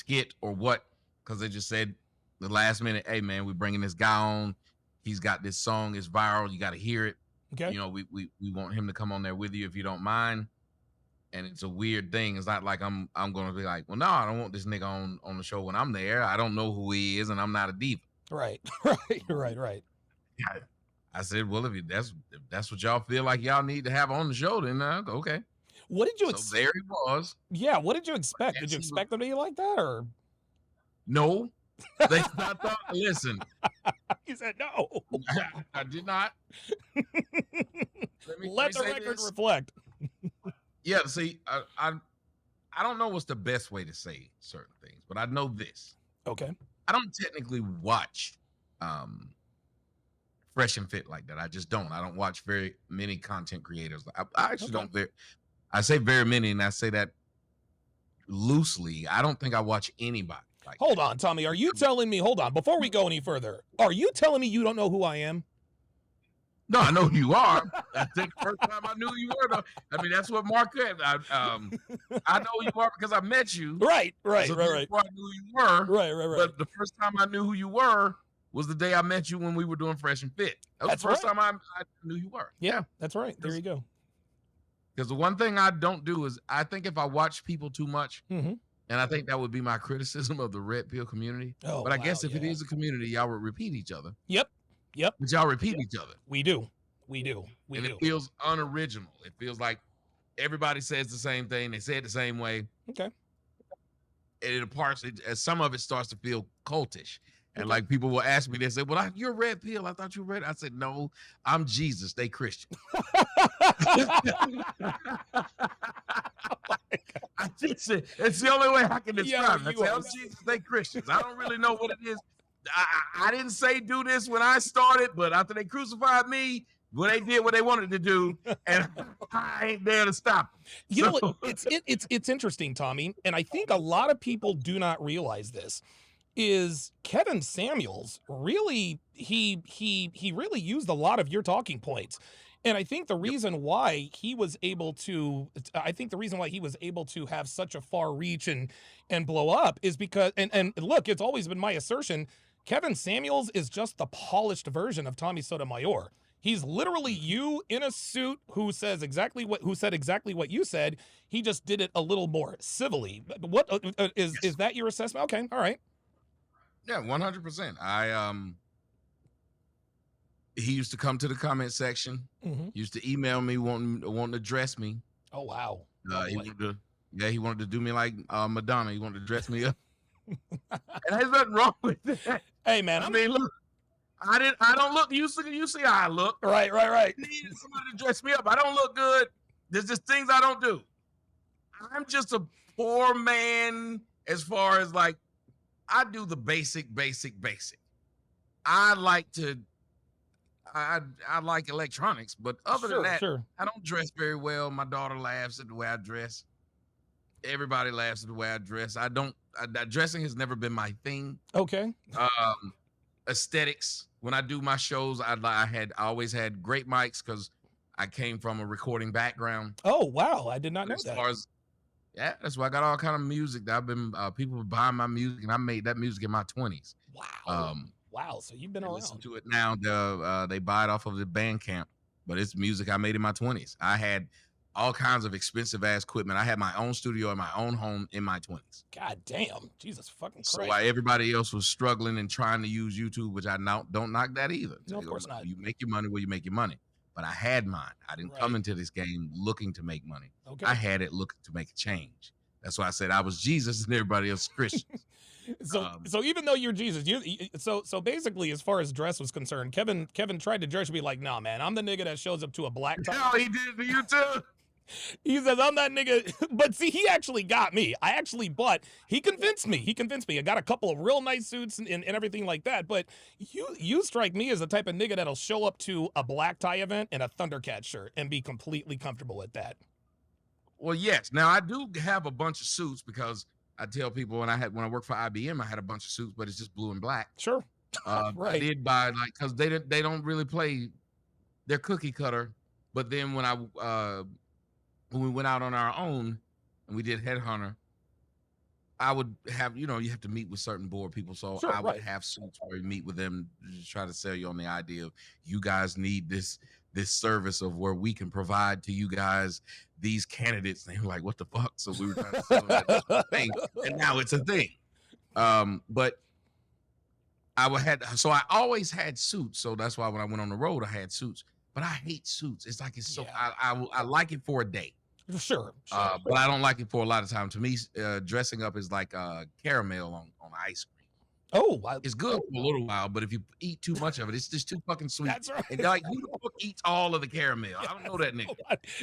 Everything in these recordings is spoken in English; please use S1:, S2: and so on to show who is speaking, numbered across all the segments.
S1: skit or what, because they just said the last minute, hey man, we're bringing this guy on. He's got this song, it's viral. You got to hear it.
S2: Okay.
S1: You know, we want him to come on there with you if you don't mind. And it's a weird thing. It's not like I'm gonna be like, well, no, I don't want this nigga on the show when I'm there. I don't know who he is, and I'm not a diva.
S2: Right.
S1: Yeah. I said, well, if that's what y'all feel like y'all need to have on the show, then okay.
S2: What did you?
S1: So there he was.
S2: Yeah. What did you expect? Did you expect him to be like that, or
S1: no? They thought. Listen,
S2: he said no.
S1: I did not.
S2: Let the record reflect.
S1: Yeah, see, I don't know what's the best way to say certain things, but I know this.
S2: Okay.
S1: I don't technically watch Fresh and Fit like that. I just don't. I don't watch very many content creators. I actually don't. I say very many, and I say that loosely. I don't think I watch anybody.
S2: Hold on, Tommy. Are you telling me? Hold on. Before we go any further, are you telling me you don't know who I am?
S1: No, I know who you are. I think the first time I knew who you were, though. I mean, that's what Mark said. I know who you are because I met you.
S2: Right.
S1: So I knew who you were.
S2: Right.
S1: But the first time I knew who you were was the day I met you when we were doing Fresh and Fit. That was the first time I knew you were.
S2: Yeah, that's right. There you go.
S1: Because the one thing I don't do is I think if I watch people too much,
S2: mm-hmm.
S1: and I think that would be my criticism of the Red Pill community.
S2: Oh,
S1: but I guess if it is a community, y'all would repeat each other.
S2: Yep.
S1: But y'all repeat each other.
S2: We do.
S1: It feels unoriginal. It feels like everybody says the same thing. They say it the same way.
S2: Okay.
S1: And some of it starts to feel cultish. And like people will ask me, they say, well, you're Red Pill. I thought you were Red. I said, no, I'm Jesus. They Christian. It's the only way I can describe it. I say, I'm Jesus. They Christians. I don't really know what it is. I didn't say do this when I started, but after they crucified me, well, they did what they wanted to do, and I ain't there to stop them.
S2: You know what? It's interesting, Tommy, and I think a lot of people do not realize this. Is Kevin Samuels really he really used a lot of your talking points. And I think the reason why he was able to have such a far reach and blow up is because and look, it's always been my assertion, Kevin Samuels is just the polished version of Tommy Sotomayor. He's literally you in a suit who said exactly what you said. He just did it a little more civilly. What is that your assessment? Okay, all right.
S1: Yeah, 100%. He used to come to the comment section.
S2: Mm-hmm.
S1: Used to email me wanting to dress me.
S2: Oh wow!
S1: He wanted to do me like Madonna. He wanted to dress me up. And there's nothing wrong with that.
S2: Hey man,
S1: I mean, look, I don't look. You see how I look.
S2: Right.
S1: I need somebody to dress me up. I don't look good. There's just things I don't do. I'm just a poor man as far as like I do the basic. I like electronics, but other than that, I don't dress very well. My daughter laughs at the way I dress. Everybody laughs at the way I dress. Dressing has never been my thing.
S2: Okay.
S1: Aesthetics. When I do my shows, I always had great mics because I came from a recording background.
S2: Oh wow, I did not know that.
S1: That's why I got all kind of music that I've been people were buying my music, and I made that music in my 20s.
S2: Wow. Wow, so you've been around.
S1: Listen to it now. They buy it off of the Bandcamp, but it's music I made in my 20s. I had all kinds of expensive ass equipment. I had my own studio in my own home in my 20s.
S2: God damn, Jesus fucking Christ!
S1: So while everybody else was struggling and trying to use YouTube, which I now don't knock that either.
S2: No, of course not.
S1: You make your money where you make your money. But I had mine. I didn't come into this game looking to make money.
S2: Okay.
S1: I had it looking to make a change. That's why I said I was Jesus and everybody else Christians.
S2: So even though you're Jesus, so basically, as far as dress was concerned, Kevin tried to dress me like, nah, man, I'm the nigga that shows up to a black tie.
S1: Hell, he did it to you too.
S2: He says, I'm that nigga. But see, he actually got me. He convinced me. I got a couple of real nice suits and everything like that. But you strike me as the type of nigga that'll show up to a black tie event in a Thundercat shirt and be completely comfortable with that.
S1: Well, yes. Now, I do have a bunch of suits because I tell people when I worked for IBM, I had a bunch of suits, but it's just blue and black.
S2: Sure.
S1: Right. I did buy because they don't really play. They're cookie cutter. But then when we went out on our own and we did Headhunter, I would have, you have to meet with certain board people. So
S2: Sure,
S1: I would
S2: right.
S1: have suits where you meet with them to try to sell you on the idea of you guys need this service of where we can provide to you guys these candidates. And they were like, what the fuck? So we were trying to sell them that this was a thing, and now it's a thing. But so I always had suits. So that's why when I went on the road, I had suits. But I hate suits. It's like it's so I like it for a day.
S2: Sure.
S1: But I don't like it for a lot of time. To me, dressing up is like caramel on ice cream.
S2: Oh,
S1: it's good for a little while, but if you eat too much of it, it's just too fucking sweet.
S2: That's right.
S1: And like, who the fuck eats all of the caramel? I don't know that nigga.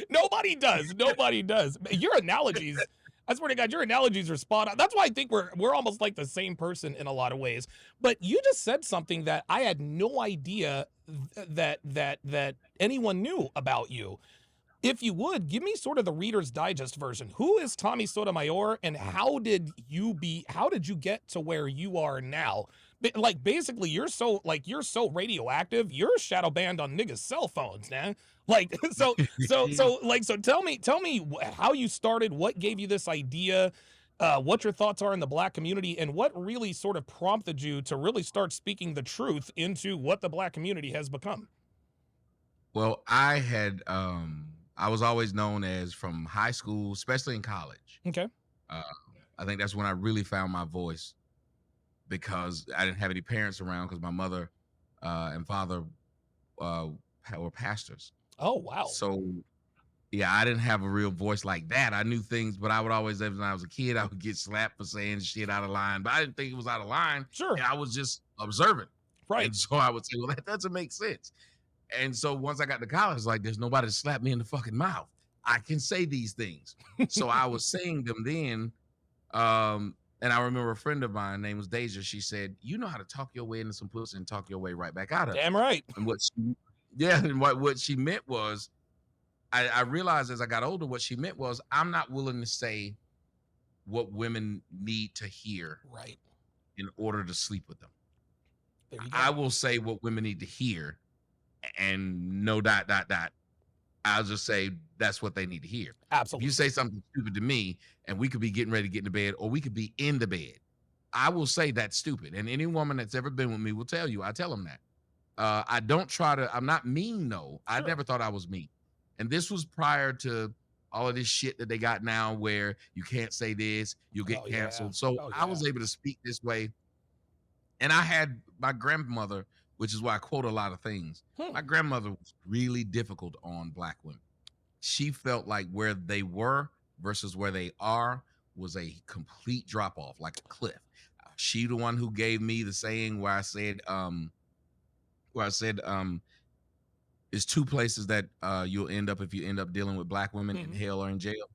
S2: Nobody does. Nobody does. Your analogies, I swear to God, your analogies are spot on. That's why I think we're almost like the same person in a lot of ways. But you just said something that I had no idea that anyone knew about you. If you would, give me sort of the Reader's Digest version. Who is Tommy Sotomayor, and how did you get to where you are now? Like, basically, you're so radioactive. You're shadow banned on niggas' cell phones, man. Like, so tell me how you started, what gave you this idea, what your thoughts are in the Black community, and what really sort of prompted you to really start speaking the truth into what the Black community has become.
S1: Well, I was always known as, from high school, especially in college.
S2: Okay.
S1: I think that's when I really found my voice, because I didn't have any parents around, because my mother and father were pastors.
S2: Oh, wow.
S1: So, yeah, I didn't have a real voice like that. I knew things, but I would always, when I was a kid, I would get slapped for saying shit out of line, but I didn't think it was out of line.
S2: Sure.
S1: And I was just observant.
S2: Right.
S1: And so I would say, well, that doesn't make sense. And so once I got to college, like, there's nobody to slap me in the fucking mouth. I can say these things. So I was saying them then. And I remember a friend of mine, name was Deja. She said, you know how to talk your way into some pussy and talk your way right back out of it.
S2: Damn right.
S1: And what she meant was, I realized as I got older, what she meant was, I'm not willing to say what women need to hear,
S2: right,
S1: in order to sleep with them.
S2: There you go.
S1: I will say what women need to hear, and no ... I'll just say that's what they need to hear.
S2: Absolutely.
S1: If you say something stupid to me, and we could be getting ready to get into bed, or we could be in the bed, I will say that's stupid. And any woman that's ever been with me will tell you, I tell them that. I don't try to, I'm not mean, no. I never thought I was mean. And this was prior to all of this shit that they got now, where you can't say this, you'll get canceled. So I was able to speak this way. And I had my grandmother, which is why I quote a lot of things. My grandmother was really difficult on Black women. She felt like where they were versus where they are was a complete drop off, like a cliff. She the one who gave me the saying where I said, it's two places that you'll end up if you end up dealing with Black women, in hell or in jail.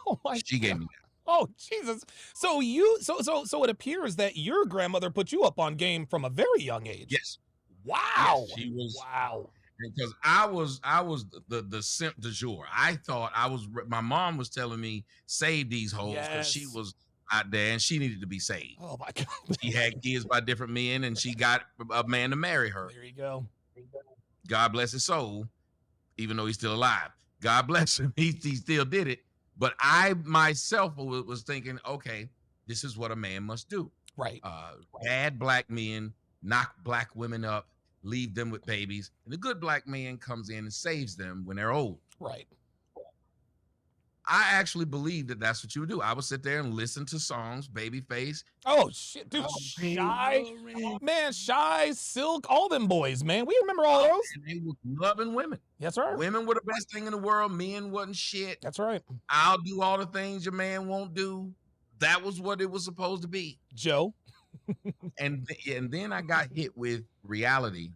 S2: Oh my
S1: She gave me that.
S2: Oh, Jesus. So it appears that your grandmother put you up on game from a very young age.
S1: Yes.
S2: Wow.
S1: Yes, she was.
S2: Wow.
S1: Because I was the simp du jour. I thought my mom was telling me, save these hoes, because she was out there and she needed to be saved.
S2: Oh my God.
S1: She had kids by different men, and she got a man to marry her.
S2: There you go.
S1: God bless his soul, even though he's still alive. God bless him. He still did it. But I myself was thinking, okay, this is what a man must do.
S2: Right.
S1: Bad Black men knock Black women up, leave them with babies, and the good Black man comes in and saves them when they're old.
S2: Right.
S1: I actually believe that that's what you would do. I would sit there and listen to songs, Babyface.
S2: Oh shit, dude, Shy, man, Shy, Silk, all them boys, man. We remember all those.
S1: And they were loving women.
S2: That's right.
S1: Women were the best thing in the world. Men wasn't shit.
S2: That's right.
S1: I'll do all the things your man won't do. That was what it was supposed to be.
S2: Joe.
S1: and then I got hit with reality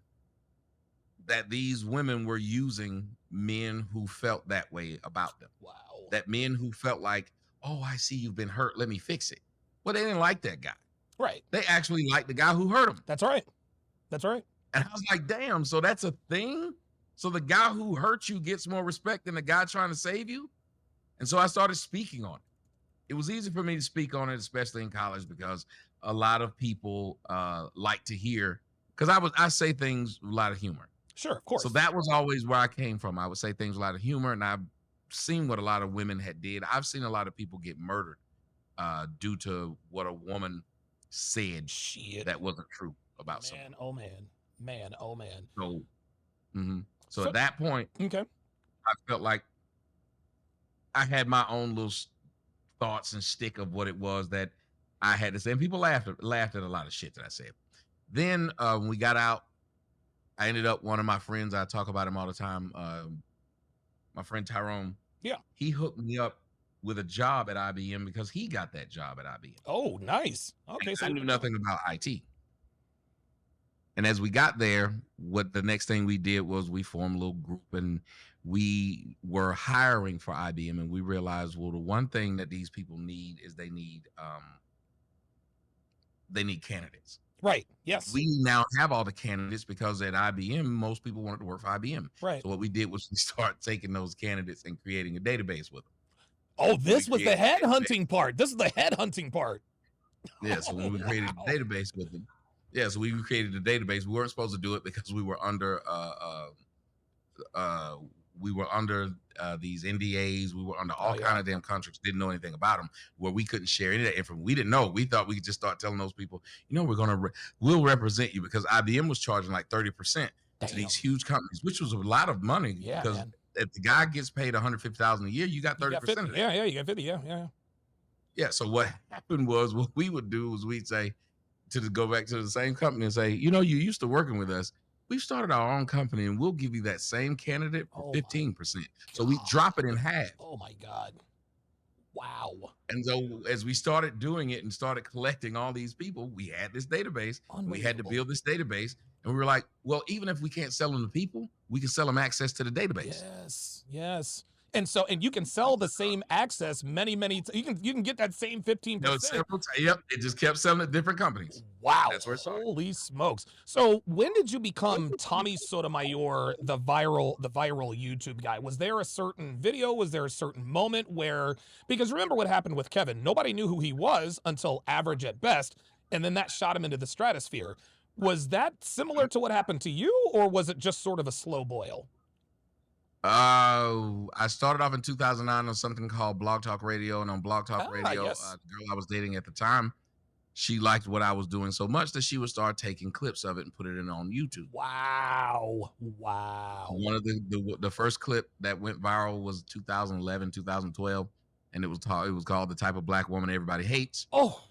S1: that these women were using men who felt that way about them.
S2: Wow.
S1: That men who felt like, oh, I see you've been hurt, let me fix it. Well, they didn't like that guy.
S2: Right.
S1: They actually liked the guy who hurt them.
S2: That's right. That's right.
S1: And I was like, damn, so that's a thing? So the guy who hurt you gets more respect than the guy trying to save you? And so I started speaking on it. It was easy for me to speak on it, especially in college, because a lot of people like to hear, because I say things with a lot of humor.
S2: Sure, of course.
S1: So that was always where I came from. I would say things with a lot of humor, and I've seen what a lot of women had did. I've seen a lot of people get murdered due to what a woman said
S2: Shit.
S1: that wasn't true about someone.
S2: Man, oh man.
S1: So at that point,
S2: okay,
S1: I felt like I had my own little thoughts and shtick of what it was that I had to say. And people laughed at a lot of shit that I said. Then when we got out, I ended up, one of my friends, I talk about him all the time, my friend Tyrone.
S2: Yeah.
S1: He hooked me up with a job at IBM because he got that job at IBM.
S2: Oh, nice. Okay.
S1: So I knew nothing about IT. And as we got there, what the next thing we did was we formed a little group, and we were hiring for IBM, and we realized, well, the one thing that these people need is they need candidates.
S2: Right. Yes.
S1: We now have all the candidates because at IBM, most people wanted to work for IBM.
S2: Right.
S1: So what we did was we started taking those candidates and creating a database with them.
S2: Oh, this was the headhunting part. This is the headhunting part.
S1: Yeah. So when we created a database with them, we created a database. We weren't supposed to do it because we were under these NDAs. We were under all kind of damn contracts. Didn't know anything about them, where we couldn't share any of that information. We didn't know. We thought we could just start telling those people, we'll represent you, because IBM was charging like 30% to these huge companies, which was a lot of money.
S2: Yeah,
S1: because if the guy gets paid $150,000 a year, you got 30% of that.
S2: Yeah, you got 50. Yeah.
S1: So what happened was, what we would do was we'd say, go back to the same company and say, you used to working with us. We've started our own company, and we'll give you that same candidate for 15%. So we drop it in half.
S2: Oh my God. Wow.
S1: And so as we started doing it and started collecting all these people, we had this database. We had to build this database. And we were like, well, even if we can't sell them to people, we can sell them access to the database.
S2: Yes. And you can sell the same access many you can get that same 15%.
S1: Yep. It just kept selling at different companies.
S2: Wow.
S1: That's where it started.
S2: Holy smokes. So when did you become Tommy Sotomayor, the viral YouTube guy? Was there a certain video? Was there a certain moment where, because remember what happened with Kevin, nobody knew who he was until Average at Best, and then that shot him into the stratosphere. Was that similar to what happened to you, or was it just sort of a slow boil?
S1: I started off in 2009 on something called Blog Talk Radio, and on Blog Talk Radio, the girl I was dating at the time, she liked what I was doing so much that she would start taking clips of it and put it in on YouTube.
S2: Wow.
S1: One of the first clip that went viral was 2011, 2012, and it was called "The Type of Black Woman Everybody Hates."
S2: Oh.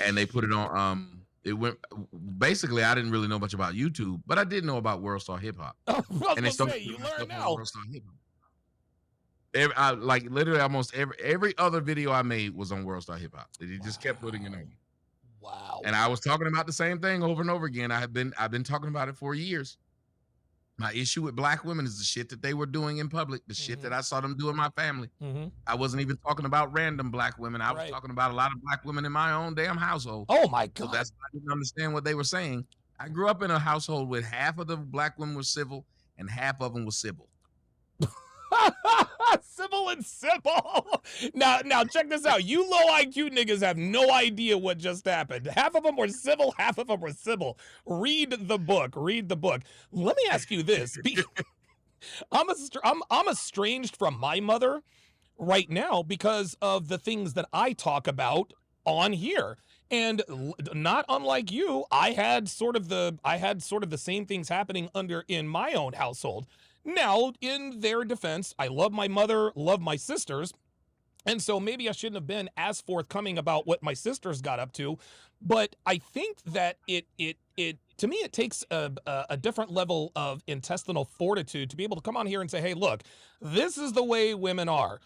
S1: And they put it on. It went, basically, I didn't really know much about YouTube, but I did know about World Star Hip Hop.
S2: And you learn now.
S1: World Star Hip Hop. Literally almost every other video I made was on World Star Hip Hop. They just kept putting it on.
S2: Wow.
S1: And I was talking about the same thing over and over again. I've been talking about it for years. My issue with black women is the shit that they were doing in public, the shit that I saw them do in my family. I wasn't even talking about random black women. I was talking about a lot of black women in my own damn household.
S2: Oh my God.
S1: So that's why I didn't understand what they were saying. I grew up in a household where half of the black women were civil and half of them was civil.
S2: Civil and civil. Now check this out. You low IQ niggas have no idea what just happened. Half of them were civil, half of them were civil. Read the book. Let me ask you this. I'm estranged from my mother right now because of the things that I talk about on here. And not unlike you, I had sort of the same things happening in my own household. Now, in their defense, I love my mother, love my sisters, and so maybe I shouldn't have been as forthcoming about what my sisters got up to, but I think that it to me, it takes a different level of intestinal fortitude to be able to come on here and say, hey, look, this is the way women are.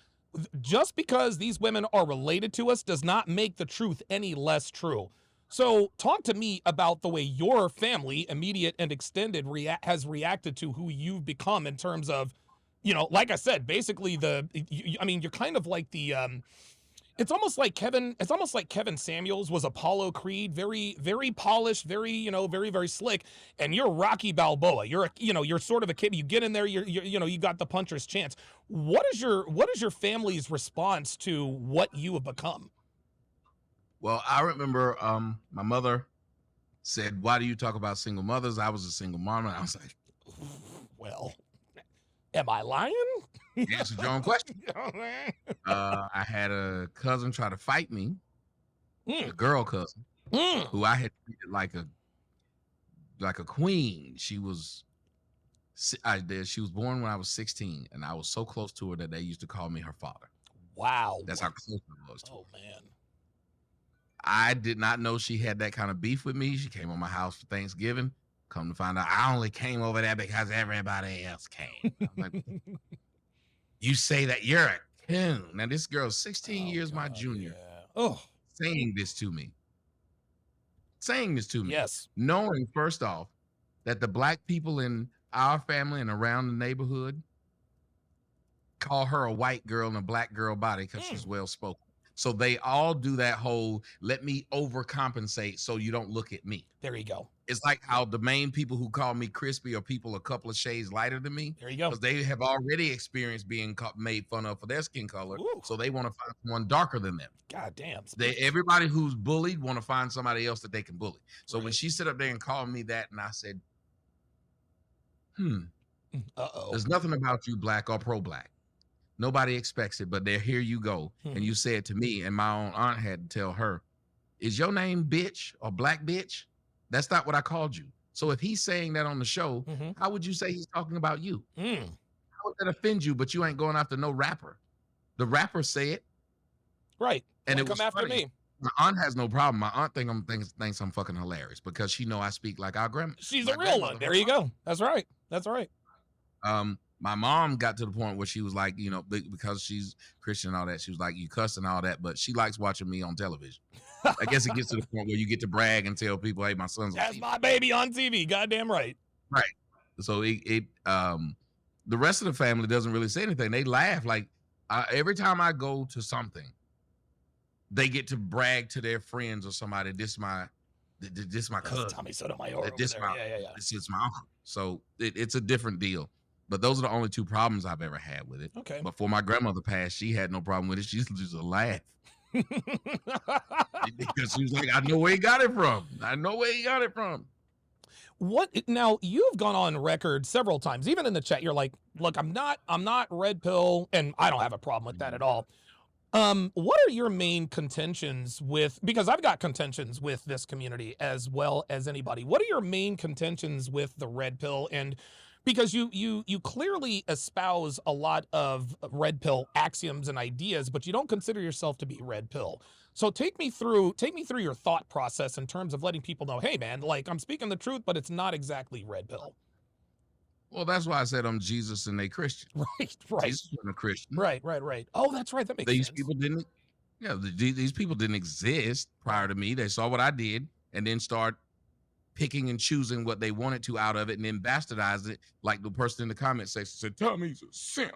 S2: Just because these women are related to us does not make the truth any less true. So talk to me about the way your family, immediate and extended, has reacted to who you've become in terms of, like I said, basically you're kind of like the, it's almost like Kevin Samuels was Apollo Creed, very, very polished, very, very, very slick. And you're Rocky Balboa. You're sort of a kid. You get in there, you got the puncher's chance. What is your family's response to what you have become?
S1: Well, I remember my mother said, why do you talk about single mothers? I was a single mom. And I was like,
S2: well, am I lying?
S1: Answered your own question.
S2: Oh, man.
S1: I had a cousin try to fight me, a girl cousin, who I had treated like a queen. She was born when I was 16, and I was so close to her that they used to call me her father.
S2: Wow.
S1: That's how close I was to her.
S2: Oh, man.
S1: I did not know she had that kind of beef with me. She came on my house for Thanksgiving. Come to find out, I only came over there because everybody else came. I'm like, you say that you're a coon. Now, this girl's 16 years my junior.
S2: Yeah. Oh.
S1: Saying this to me.
S2: Yes.
S1: Knowing, first off, that the black people in our family and around the neighborhood call her a white girl in a black girl body because she's well-spoken. So they all do that whole, let me overcompensate so you don't look at me.
S2: There you go.
S1: It's like how the main people who call me crispy are people a couple of shades lighter than me.
S2: There you go.
S1: Because they have already experienced being made fun of for their skin color.
S2: Ooh.
S1: So they want to find someone darker than them.
S2: God damn.
S1: Everybody who's bullied want to find somebody else that they can bully. So when she stood up there and called me that, and I said, there's nothing about you black or pro-black. Nobody expects it, but there, here you go. And you said to me, and my own aunt had to tell her, is your name bitch or black bitch? That's not what I called you. So if he's saying that on the show, how would you say he's talking about you? How would that offend you, but you ain't going after no rapper? The rappers say it.
S2: Right.
S1: And it
S2: come
S1: was
S2: after
S1: funny.
S2: me.
S1: My aunt has no problem. My aunt thinks I'm fucking hilarious because she know I speak like our grandma.
S2: She's a real one. There you go. That's right. That's right.
S1: My mom got to the point where she was like, you know, because she's Christian and all that, she was like, you cuss and all that, but she likes watching me on television. I guess it gets to the point where you get to brag and tell people, hey, my son's on
S2: That's
S1: TV.
S2: my baby on TV. Goddamn right.
S1: Right. So the rest of the family doesn't really say anything. They laugh. Like every time I go to something, they get to brag to their friends or somebody. This is my cousin.
S2: Tommy Sotomayor.
S1: This is my uncle. So it's a different deal. But those are the only two problems I've ever had with it.
S2: Okay.
S1: Before my grandmother passed, she had no problem with it. She used to just laugh. Because she was like, I know where he got it from.
S2: What now? You've gone on record several times, even in the chat. You're like, look, I'm not red pill, and I don't have a problem with that at all. What are your main contentions with, because I've got contentions with this community as well as anybody. What are your main contentions with the red pill? And because you clearly espouse a lot of red pill axioms and ideas, but you don't consider yourself to be red pill. So take me through your thought process in terms of letting people know, hey man, like I'm speaking the truth, but it's not exactly red pill.
S1: Well, that's why I said I'm Jesus and they Christian.
S2: Right.
S1: Jesus wasn't a Christian.
S2: Right. Oh, that's right. That makes sense.
S1: These people didn't exist prior to me. They saw what I did and then start picking and choosing what they wanted to out of it and then bastardized it, like the person in the comment section said, Tommy's a simp.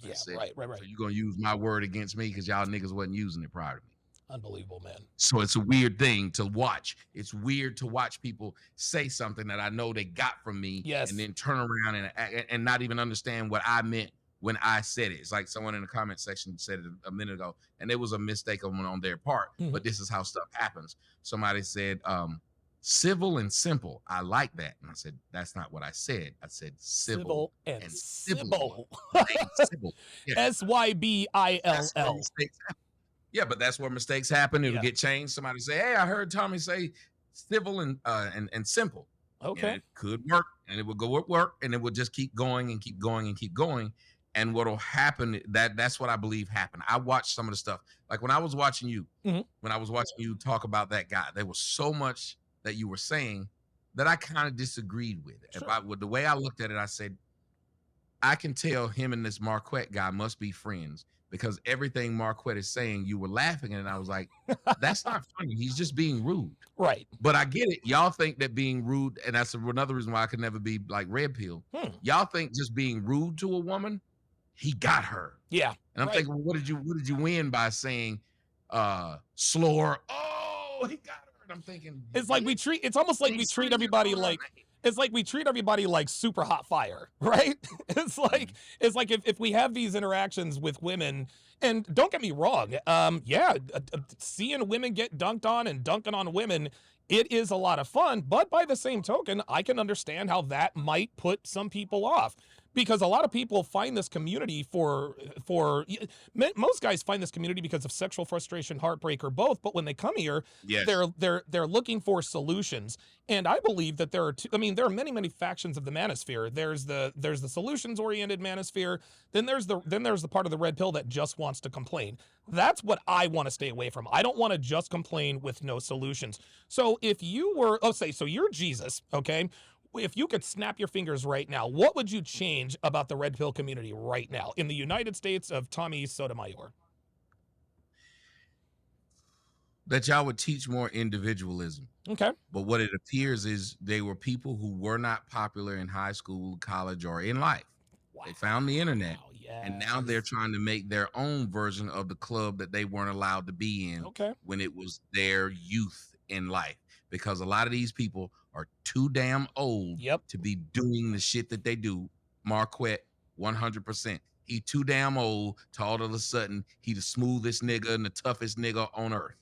S2: Yeah, right.
S1: So you're going to use my word against me because y'all niggas wasn't using it prior to me.
S2: Unbelievable, man.
S1: So it's a weird thing to watch. It's weird to watch people say something that I know they got from me and then turn around and not even understand what I meant when I said it. It's like someone in the comment section said it a minute ago, and it was a mistake on their part, but this is how stuff happens. Somebody said, civil and simple. I like that. And I said, that's not what I said. I said civil and civil. Yeah.
S2: SYBILL.
S1: Yeah, but that's where mistakes happen. It'll get changed. Somebody say, hey, I heard Tommy say civil and simple.
S2: Okay.
S1: And it could work, and it would go at work, and it would just keep going and keep going and keep going. And what'll happen, that's what I believe happened. I watched some of the stuff. Like when I was watching you, talk about that guy, there was so much that you were saying that I kind of disagreed with. Sure. With the way I looked at it, I said, I can tell him and this Marquette guy must be friends because everything Marquette is saying, you were laughing at, and I was like, that's not funny. He's just being rude.
S2: Right.
S1: But I get it. Y'all think that being rude, and that's another reason why I could never be like red pill. Y'all think just being rude to a woman, he got her.
S2: Yeah.
S1: And I'm thinking, well, what did you win by saying slur? Oh, he got her. And I'm thinking,
S2: it's like it's almost like we treat everybody like, it's like we treat everybody like super hot fire, right? It's like if we have these interactions with women, and don't get me wrong, seeing women get dunked on and dunking on women It is a lot of fun, but by the same token, I can understand how that might put some people off, because a lot of people find this community most guys find this community because of sexual frustration, heartbreak, or both. But when they come here,
S1: Yes.
S2: they're looking for solutions. And I believe that there are many factions of the manosphere. There's the solutions oriented manosphere. Then there's the part of the red pill that just wants to complain. That's what I want to stay away from. I don't want to just complain with no solutions. So if you were, so you're Jesus, okay? If you could snap your fingers right now, what would you change about the red pill community right now in the United States of Tommy Sotomayor?
S1: That y'all would teach more individualism.
S2: Okay.
S1: But what it appears is they were people who were not popular in high school, college, or in life. Wow. They found the internet. Wow, yes. And now they're trying to make their own version of the club that they weren't allowed to be in when it was their youth in life. Because a lot of these people are too damn old to be doing the shit that they do. Marquette, 100%. He too damn old to all of a sudden he the smoothest nigga and the toughest nigga on earth.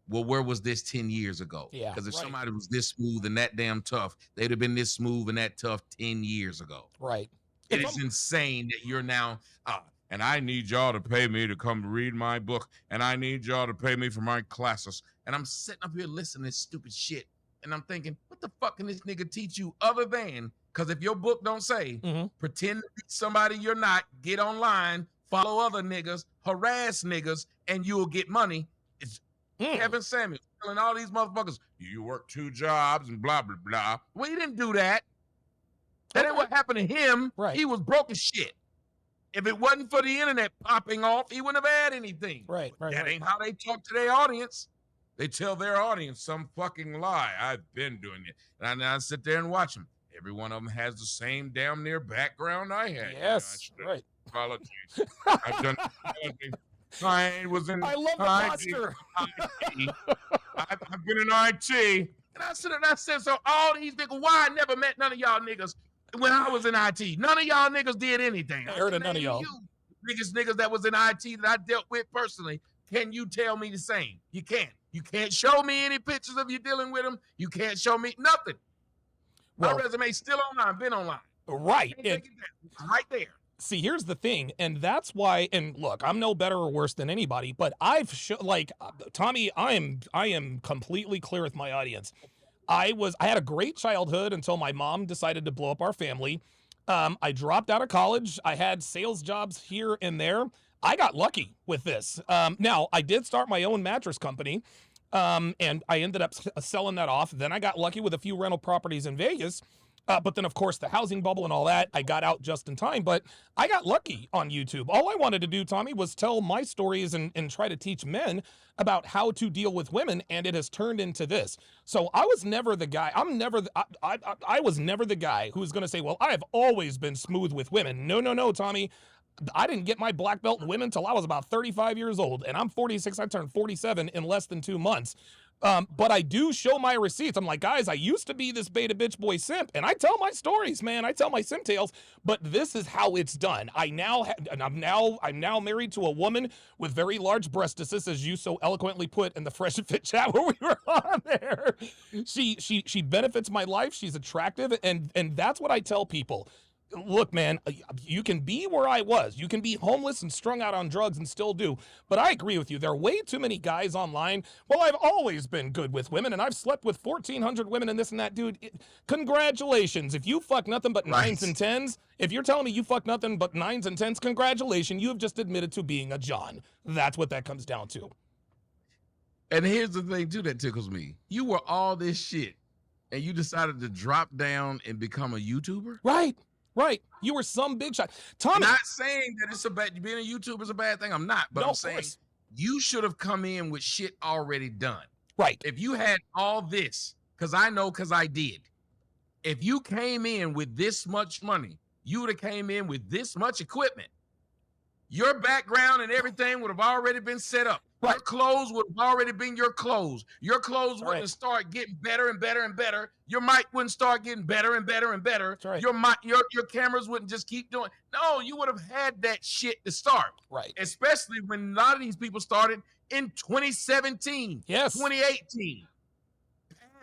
S1: Well, where was this 10 years ago?
S2: Yeah,
S1: because if somebody was this smooth and that damn tough, they'd have been this smooth and that tough 10 years ago.
S2: Right.
S1: It is insane that you're now, and I need y'all to pay me to come read my book, and I need y'all to pay me for my classes. And I'm sitting up here listening to this stupid shit, and I'm thinking, what the fuck can this nigga teach you other than, because if your book don't say, pretend to be somebody you're not, get online, follow other niggas, harass niggas, and you'll get money. It's Kevin Samuels telling all these motherfuckers, you work 2 jobs and blah, blah, blah. Well, he didn't do that. That ain't what happened to him.
S2: Right.
S1: He was broke as shit. If it wasn't for the internet popping off, he wouldn't have had anything.
S2: Right.
S1: That ain't how they talk to their audience. They tell their audience some fucking lie. I've been doing it. And I sit there and watch them. Every one of them has the same damn near background I had.
S2: Yes,
S1: right. Apologies. I've done I was in
S2: I love the posture.
S1: I've been in IT. And I said, so all these niggas, why I never met none of y'all niggas when I was in IT? None of y'all niggas did anything.
S2: I heard of none of y'all.
S1: You biggest niggas that was in IT that I dealt with personally, can you tell me the same? You can't. You can't show me any pictures of you dealing with them. You can't show me nothing. My resume's still online, been online.
S2: Right.
S1: It's right there.
S2: See, here's the thing, and that's why. And look, I'm no better or worse than anybody, but Tommy, I am completely clear with my audience. I had a great childhood until my mom decided to blow up our family. I dropped out of college. I had sales jobs here and there. I got lucky with this. Now, I did start my own mattress company, and I ended up selling that off. Then I got lucky with a few rental properties in Vegas. But then, of course, the housing bubble and all that, I got out just in time. But I got lucky on YouTube. All I wanted to do, Tommy, was tell my stories and try to teach men about how to deal with women, and it has turned into this. So I was never the guy. I was never the guy who was going to say, well, I have always been smooth with women. No, Tommy. I didn't get my black belt in women until I was about 35 years old, and I'm 46. I turned 47 in less than 2 months. But I do show my receipts. I'm like, guys, I used to be this beta bitch boy simp, and I tell my stories, man. I tell my simp tales, but this is how it's done. I'm now married to a woman with very large breastises, as you so eloquently put in the Fresh and Fit chat where we were on there. She benefits my life. She's attractive, and that's what I tell people. Look, man, you can be where I was. You can be homeless and strung out on drugs and still do. But I agree with you. There are way too many guys online. Well, I've always been good with women, and I've slept with 1,400 women and this and that. Dude, congratulations. If you fuck nothing but 9s and 10s, if you're telling me you fuck nothing but 9s and 10s, congratulations. You have just admitted to being a John. That's what that comes down to.
S1: And here's the thing, too, that tickles me. You were all this shit, and you decided to drop down and become a YouTuber?
S2: Right. You were some big shot. Tommy.
S1: I'm not saying that it's being a YouTuber is a bad thing. I'm not. But no, I'm saying you should have come in with shit already done.
S2: Right.
S1: If you had all this, because I did. If you came in with this much money, you would have came in with this much equipment. Your background and everything would have already been set up. Your clothes would have already been your clothes. Your clothes wouldn't start getting better and better and better. Your mic wouldn't start getting better and better and better. Your cameras wouldn't just keep doing. No, you would have had that shit to start.
S2: Right.
S1: Especially when a lot of these people started in 2017.
S2: Yes.
S1: 2018.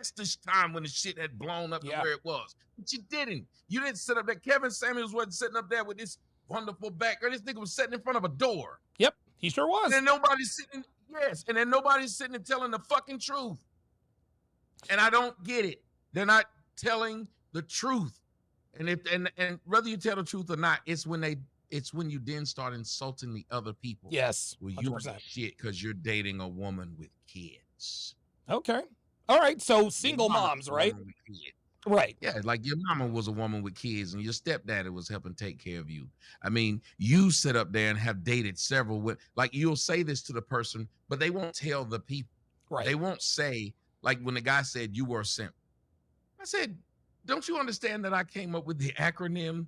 S1: past this time when the shit had blown up to
S2: Yeah.
S1: where it was. But you didn't. You didn't sit up there. Kevin Samuels wasn't sitting up there with this wonderful background. This nigga was sitting in front of a door.
S2: Yep, he sure was.
S1: And then nobody's sitting, yes, and then nobody's sitting and telling the fucking truth. And I don't get it. They're not telling the truth. And if and whether you tell the truth or not, it's when you then start insulting the other people.
S2: Yes,
S1: well, you
S2: 100%.
S1: shit because you're dating a woman with kids.
S2: Okay. All right. So single moms, right? Right.
S1: Yeah, like your mama was a woman with kids and your stepdaddy was helping take care of you. I mean, you sit up there and have dated several with, like, you'll say this to the person, but they won't tell the people.
S2: Right.
S1: They won't say, like when the guy said you were a simp. I said, don't you understand that I came up with the acronym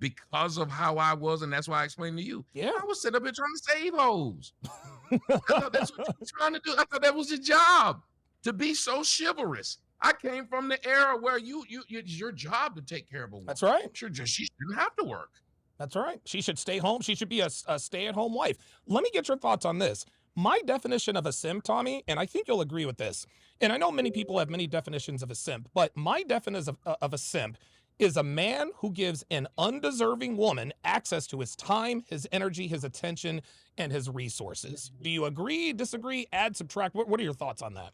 S1: because of how I was, and that's why I explained to you.
S2: Yeah.
S1: I was sitting up here trying to save hoes. I thought that's what you were trying to do. I thought that was your job, to be so chivalrous. I came from the era where it's your job to take care of a woman.
S2: That's right.
S1: She shouldn't have to work.
S2: That's right. She should stay home. She should be a stay-at-home wife. Let me get your thoughts on this. My definition of a simp, Tommy, and I think you'll agree with this, and I know many people have many definitions of a simp, but my definition of a simp is a man who gives an undeserving woman access to his time, his energy, his attention, and his resources. Do you agree, disagree, add, subtract? What are your thoughts on that?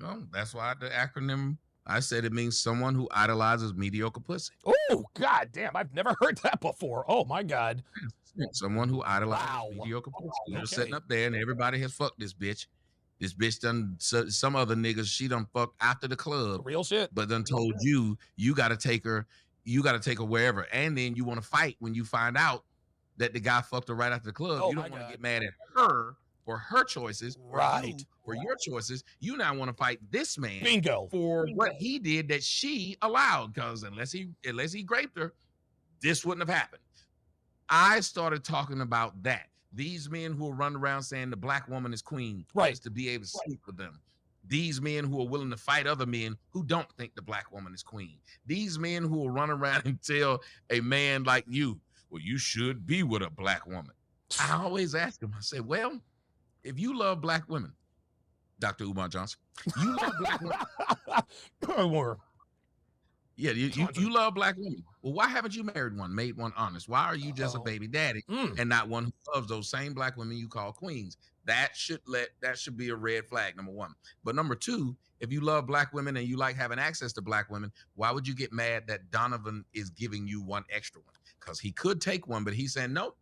S1: Well, that's why the acronym, I said it means someone who idolizes mediocre pussy.
S2: Oh, God damn. I've never heard that before. Oh, my God.
S1: Someone who idolizes mediocre pussy. You're sitting up there and everybody has fucked this bitch. This bitch done, some other niggas, she done fucked after the club.
S2: Real shit.
S1: But done told you got to take her wherever. And then you want to fight when you find out that the guy fucked her right after the club.
S2: Oh,
S1: you don't want to get mad at her for her choices.
S2: Right.
S1: For your choices. You now want to fight this man.
S2: Bingo.
S1: For what he did that she allowed. Because unless he raped her, this wouldn't have happened. I started talking about that. These men who are running around saying the black woman is queen,
S2: right,
S1: to be able to sleep with them. These men who are willing to fight other men who don't think the black woman is queen. These men who will run around and tell a man like you, well, you should be with a black woman. I always ask them, I say, well, if you love black women, Dr. Umar Johnson, you love black women. Yeah, you love black women. Well, why haven't you married one, made one honest? Why are you just a baby daddy and not one who loves those same black women you call queens? That should be a red flag, number one. But number two, if you love black women and you like having access to black women, why would you get mad that Donovan is giving you one extra one? Because he could take one, but he's saying, nope,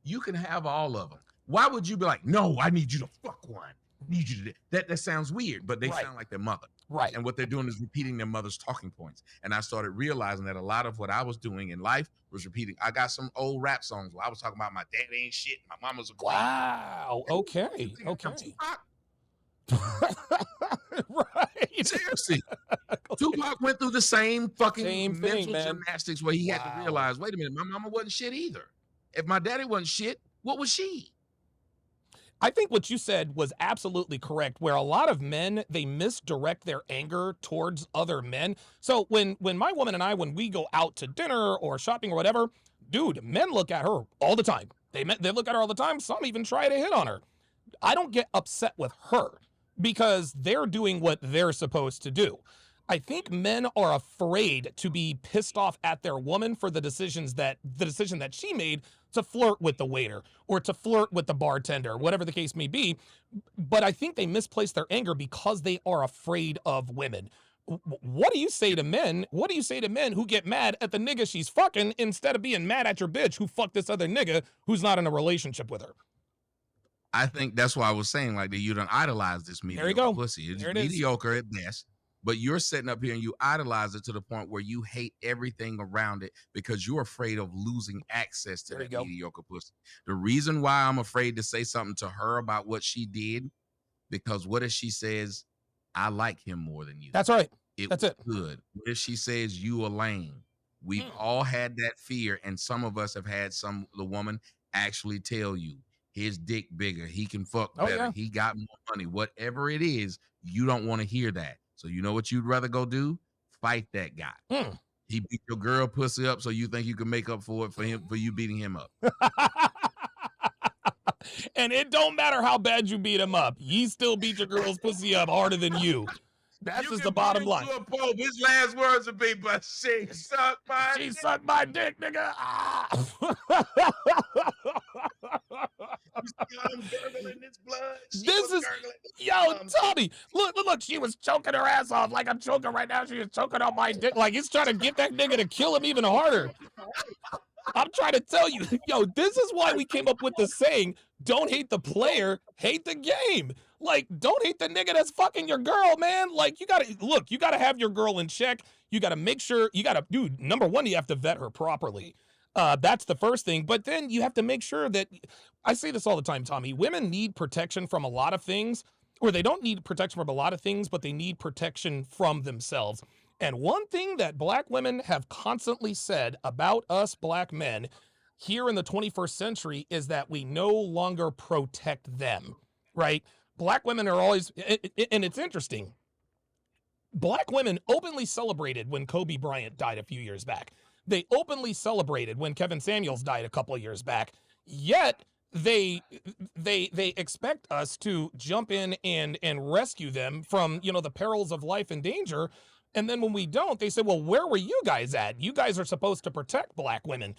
S1: you can have all of them. Why would you be like, no, I need you to fuck one. I need you to that sounds weird, but they sound like their mother.
S2: Right.
S1: And what they're doing is repeating their mother's talking points. And I started realizing that a lot of what I was doing in life was repeating. I got some old rap songs where I was talking about my dad ain't shit. My mama's a queen.
S2: Wow. Okay. Right.
S1: Seriously. Tupac went through the same fucking mental gymnastics where he had to realize, wait a minute, my mama wasn't shit either. If my daddy wasn't shit, what was she?
S2: I think what you said was absolutely correct, where a lot of men, they misdirect their anger towards other men. So when my woman and I, when we go out to dinner or shopping or whatever, dude, men look at her all the time. They look at her all the time. Some even try to hit on her. I don't get upset with her because they're doing what they're supposed to do. I think men are afraid to be pissed off at their woman for the decision that she made to flirt with the waiter or to flirt with the bartender, whatever the case may be. But I think they misplace their anger because they are afraid of women. What do you say to men? What do you say to men who get mad at the nigga she's fucking instead of being mad at your bitch who fucked this other nigga who's not in a relationship with her?
S1: I think that's why I was saying, like, that you don't idolize this mediocre pussy. It's mediocre at best. But you're sitting up here and you idolize it to the point where you hate everything around it because you're afraid of losing access to that mediocre pussy. The reason why I'm afraid to say something to her about what she did, because what if she says, I like him more than you?
S2: That's right.
S1: That's it. Good. What if she says you a lame? We've all had that fear, and some of us have had the woman actually tell you his dick bigger, he can fuck better, he got more money, whatever it is, you don't want to hear that. So you know what you'd rather go do? Fight that guy. He beat your girl pussy up, so you think you can make up for it for you beating him up.
S2: And it don't matter how bad you beat him up. He still beat your girl's pussy up harder than you. That's
S1: You
S2: just
S1: can
S2: the bottom
S1: put
S2: line.
S1: him to a pope. His last words would be, "But she sucked my
S2: She
S1: dick."
S2: sucked my dick, nigga. Ah.
S1: You see how I'm gurgling this blood? She
S2: This
S1: was
S2: is,
S1: gurgling.
S2: yo, Tommy, look, she was choking her ass off like I'm choking right now. She was choking on my dick. Like, he's trying to get that nigga to kill him even harder. I'm trying to tell you, yo, this is why we came up with the saying, don't hate the player, hate the game. Like, don't hate the nigga that's fucking your girl, man. Like, you gotta have your girl in check. You gotta make sure, dude, number one, you have to vet her properly. That's the first thing. But then you have to make sure that, I say this all the time, Tommy, women need protection from a lot of things, or they don't need protection from a lot of things, but they need protection from themselves. And one thing that black women have constantly said about us black men here in the 21st century is that we no longer protect them, right? Black women are always, and it's interesting, black women openly celebrated when Kobe Bryant died a few years back. They openly celebrated when Kevin Samuels died a couple of years back. Yet they expect us to jump in and rescue them from, the perils of life and danger. And then when we don't, they say, well, where were you guys at? You guys are supposed to protect black women.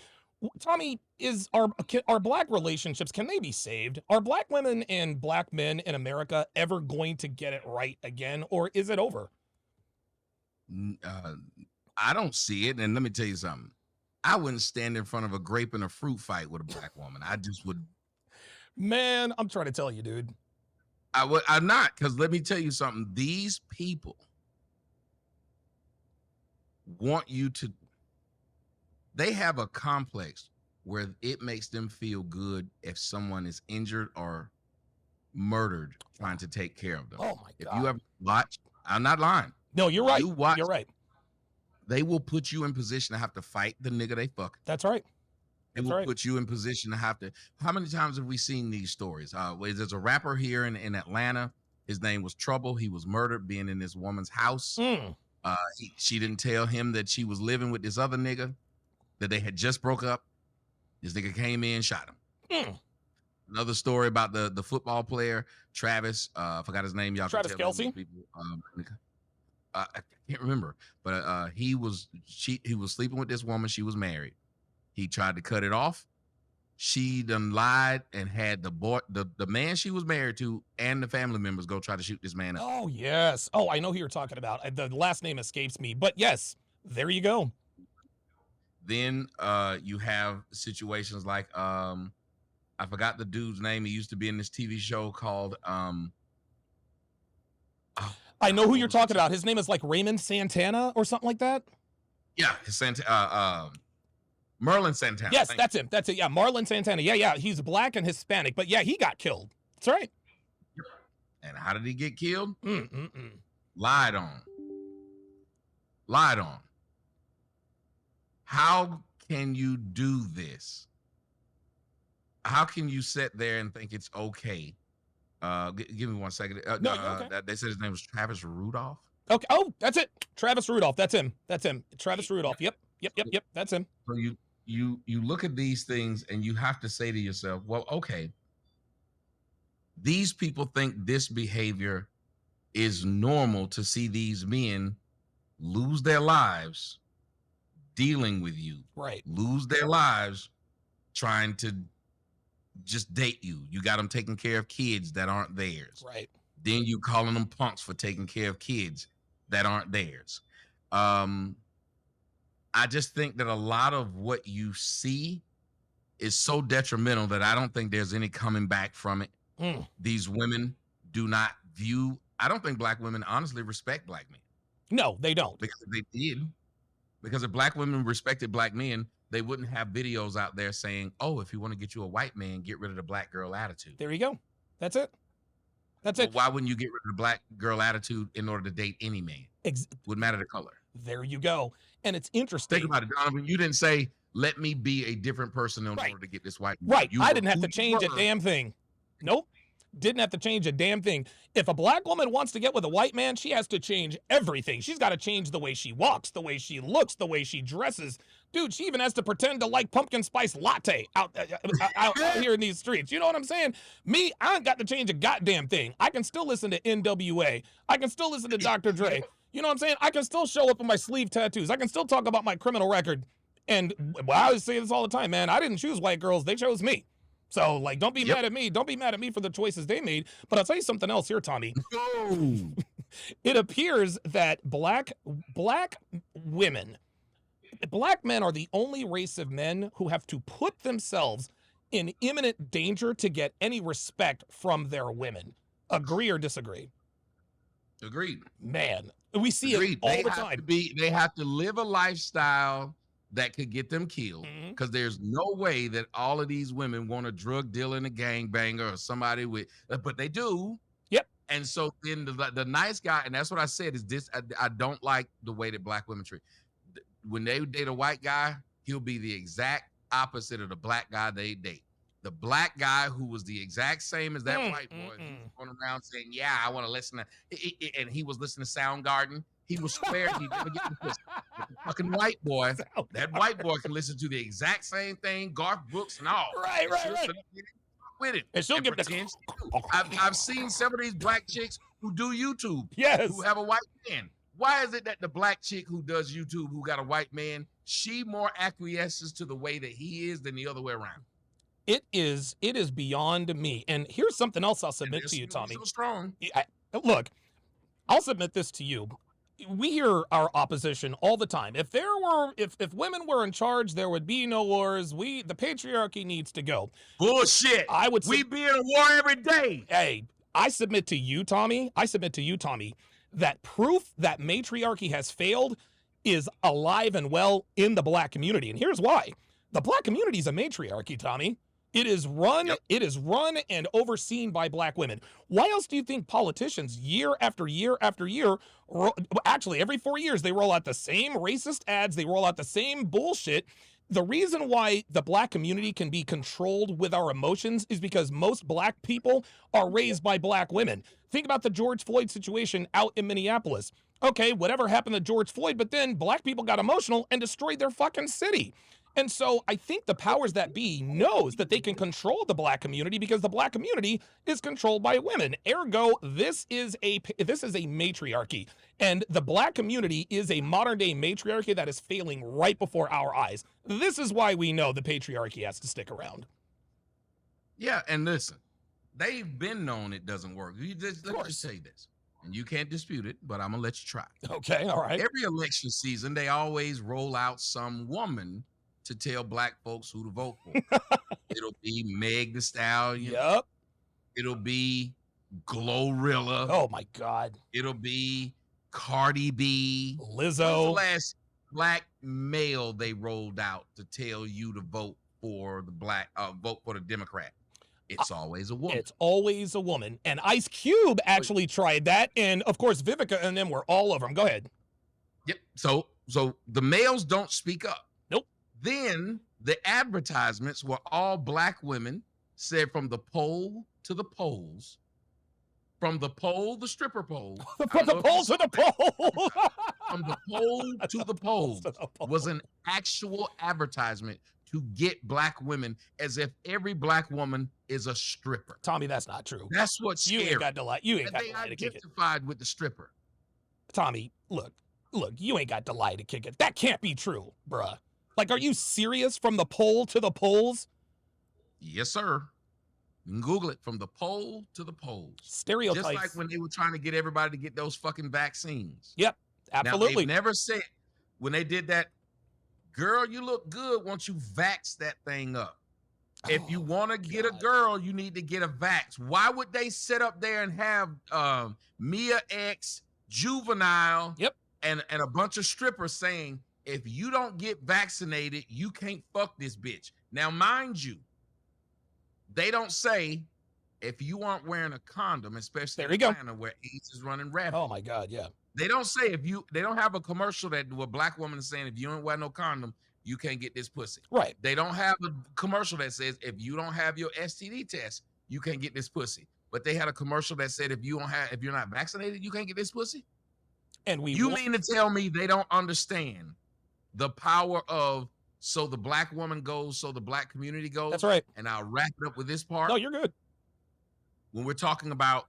S2: Tommy, are black relationships, can they be saved? Are black women and black men in America ever going to get it right again, or is it over?
S1: I don't see it. And let me tell you something. I wouldn't stand in front of a grape and a fruit fight with a black woman. I just would.
S2: Man, I'm trying to tell you, dude.
S1: I'm not, because let me tell you something. These people want you to, they have a complex where it makes them feel good if someone is injured or murdered trying to take care of them.
S2: Oh my God.
S1: If you ever watch, I'm not lying.
S2: No, you're right.
S1: You're
S2: right.
S1: They will put you in position to have to fight the nigga they fuck.
S2: That's right.
S1: They will put you in position to have to. How many times have we seen these stories? There's a rapper here in Atlanta. His name was Trouble. He was murdered being in this woman's house. She didn't tell him that she was living with this other nigga, that they had just broke up. This nigga came in, shot him. Another story about the football player, Travis. I forgot his name. Y'all
S2: Travis Kelce.
S1: I can't remember, but he was sleeping with this woman. She was married. He tried to cut it off. She done lied and had the man she was married to and the family members go try to shoot this man up.
S2: Oh yes. Oh, I know who you're talking about. The last name escapes me, but yes, there you go.
S1: Then you have situations like I forgot the dude's name. He used to be in this TV show called
S2: I know who you're talking about. His name is like Raymond Santana or something like that.
S1: Yeah, Merlin Santana.
S2: Yes, that's him. That's it. Yeah, Marlon Santana. Yeah. He's black and Hispanic, but yeah, he got killed. That's right.
S1: And how did he get killed?
S2: Lied
S1: on. How can you do this? How can you sit there and think it's okay? Give me 1 second.
S2: Okay.
S1: They said his name was Travis Rudolph.
S2: Okay. Oh, that's it. Travis Rudolph. That's him. Travis Rudolph. Yep. That's him.
S1: So you look at these things and you have to say to yourself, well, okay, these people think this behavior is normal to see these men lose their lives dealing with you.
S2: Right.
S1: Lose their lives trying to just date you. You got them taking care of kids that aren't theirs.
S2: Right.
S1: Then you calling them punks for taking care of kids that aren't theirs. I just think that a lot of what you see is so detrimental that I don't think there's any coming back from it. These women do not view, I don't think black women honestly respect black men.
S2: No, they don't.
S1: Because they did. Because if black women respected black men, they wouldn't have videos out there saying, oh, if you want to get you a white man, get rid of the black girl attitude.
S2: There you go. That's it.
S1: Why wouldn't you get rid of the black girl attitude in order to date any man? Wouldn't matter the color.
S2: There you go. And it's interesting.
S1: Think about it, Donovan. You didn't say, let me be a different person in order to get this white man.
S2: Right. I didn't have to change a damn thing. Nope. Didn't have to change a damn thing. If a black woman wants to get with a white man, she has to change everything. She's got to change the way she walks, the way she looks, the way she dresses, Dude, she even has to pretend to like pumpkin spice latte out here in these streets. You know what I'm saying? Me, I ain't got to change a goddamn thing. I can still listen to NWA. I can still listen to Dr. Dre. You know what I'm saying? I can still show up in my sleeve tattoos. I can still talk about my criminal record. And well, I always say this all the time, man. I didn't choose white girls. They chose me. So, like, don't be mad at me. Don't be mad at me for the choices they made. But I'll tell you something else here, Tommy.
S1: No.
S2: It appears that black women, black men are the only race of men who have to put themselves in imminent danger to get any respect from their women. Agree or disagree?
S1: Agreed.
S2: Man, we see
S1: Agreed.
S2: it all the time.
S1: They have to live a lifestyle that could get them killed, because there's no way that all of these women want a drug dealer and a gangbanger or somebody with, but they do.
S2: Yep.
S1: And so then the nice guy, and that's what I said, is this, I don't like the way that black women treat. When they date a white guy, he'll be the exact opposite of the black guy they date. The black guy who was the exact same as that white boy, he was going around saying, yeah, I want to listen to, and he was listening to Soundgarden. He was square. He never get the pussy. The fucking white boy, that white boy can listen to the exact same thing, Garth Brooks and all.
S2: Right.
S1: With it.
S2: And she'll give the.
S1: I've seen some of these black chicks who do YouTube.
S2: Yes.
S1: Who have a white man. Why is it that the black chick who does YouTube, who got a white man, she more acquiesces to the way that he is than the other way around?
S2: It is beyond me. And here's something else I'll submit to you, Tommy.
S1: So strong.
S2: Look, I'll submit this to you. We hear our opposition all the time. If women were in charge, there would be no wars. The patriarchy needs to go.
S1: Bullshit. We be in a war every day.
S2: Hey, I submit to you, Tommy, that proof that matriarchy has failed is alive and well in the black community. And here's why. The black community is a matriarchy, Tommy. It is run and overseen by black women. Why else do you think politicians, year after year after year, actually every 4 years, they roll out the same racist ads, they roll out the same bullshit? The reason why the black community can be controlled with our emotions is because most black people are raised by black women. Think about the George Floyd situation out in Minneapolis. Okay, whatever happened to George Floyd, but then black people got emotional and destroyed their fucking city. And so I think the powers that be knows that they can control the black community because the black community is controlled by women. Ergo, this is a matriarchy. And the black community is a modern day matriarchy that is failing right before our eyes. This is why we know the patriarchy has to stick around.
S1: Yeah, and listen, they've been known it doesn't work. Let me just say this. And you can't dispute it, but I'm going to let you try.
S2: Okay, all right.
S1: Every election season, they always roll out some woman to tell black folks who to vote for. It'll be Meg Thee Stallion.
S2: Yep.
S1: It'll be Glorilla.
S2: Oh my God.
S1: It'll be Cardi B.
S2: Lizzo.
S1: When's the last black male they rolled out to tell you to vote for the Democrat? It's always a woman.
S2: It's always a woman. And Ice Cube actually tried that. And of course, Vivica and them were all over him. Go ahead.
S1: Yep. So the males don't speak up. Then the advertisements were all black women, said from the pole to the poles, from the pole, the stripper pole.
S2: From the pole to the pole.
S1: From the pole to the pole was an actual advertisement to get black women, as if every black woman is a stripper.
S2: Tommy, that's not true.
S1: That's what's scary.
S2: You ain't got to lie. You ain't got to lie to kick it.
S1: They identified with the stripper.
S2: Tommy, look, you ain't got to lie to kick it. That can't be true, bruh. Like, are you serious? From the pole to the poles?
S1: Yes, sir. You can Google it. From the pole to the poles.
S2: Stereotypes.
S1: Just like when they were trying to get everybody to get those fucking vaccines.
S2: Yep, absolutely.
S1: Now, they've never said, when they did that, girl, you look good once you vax that thing up. If you want to get a girl, you need to get a vax. Why would they sit up there and have Mia X, Juvenile, and a bunch of strippers saying, if you don't get vaccinated, you can't fuck this bitch. Now, mind you, they don't say if you aren't wearing a condom, especially in Atlanta where AIDS is running rapid.
S2: Oh my God, yeah.
S1: They don't say they don't have a commercial that a black woman is saying if you don't wear no condom, you can't get this pussy.
S2: Right.
S1: They don't have a commercial that says if you don't have your STD test, you can't get this pussy. But they had a commercial that said if you're not vaccinated, you can't get this pussy.
S2: And you
S1: mean to tell me they don't understand the power of so the black woman goes, so the black community goes.
S2: That's right.
S1: And I'll wrap it up with this part.
S2: No, you're good.
S1: When we're talking about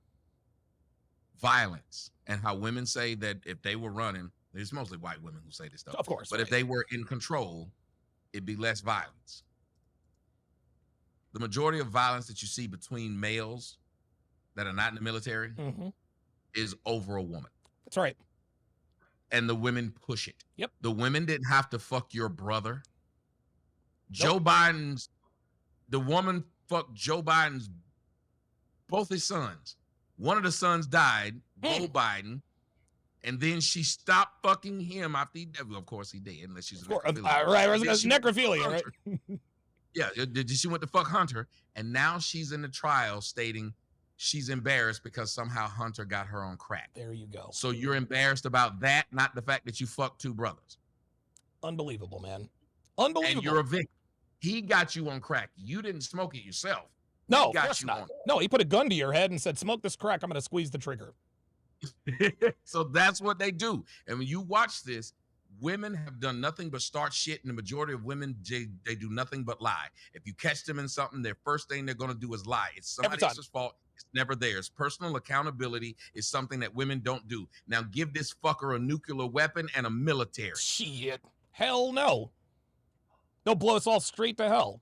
S1: violence and how women say that if they were running, it's mostly white women who say this stuff.
S2: Of course.
S1: But if they were in control, it'd be less violence. The majority of violence that you see between males that are not in the military is over a woman.
S2: That's right.
S1: And the women push it.
S2: Yep.
S1: The women didn't have to fuck your brother. Joe Biden's, the woman fucked Joe Biden's, both his sons. One of the sons died, Joe Biden, and then she stopped fucking him after he, of course he did, unless she's necrophilia.
S2: Right, necrophilia, right?
S1: Yeah, she went to fuck Hunter, and now she's in the trial stating she's embarrassed because somehow Hunter got her on crack.
S2: There you go.
S1: So you're embarrassed about that, not the fact that you fucked two brothers.
S2: Unbelievable, man. Unbelievable.
S1: And you're a victim. He got you on crack. You didn't smoke it yourself.
S2: No,
S1: he got you on.
S2: No, he put a gun to your head and said, smoke this crack, I'm going to squeeze the trigger.
S1: So that's what they do. And when you watch this, women have done nothing but start shit, and the majority of women, they do nothing but lie. If you catch them in something, their first thing they're going to do is lie. It's somebody else's fault. It's never theirs. Personal accountability is something that women don't do. Now give this fucker a nuclear weapon and a military.
S2: Shit. Hell no. They'll blow us all straight to hell.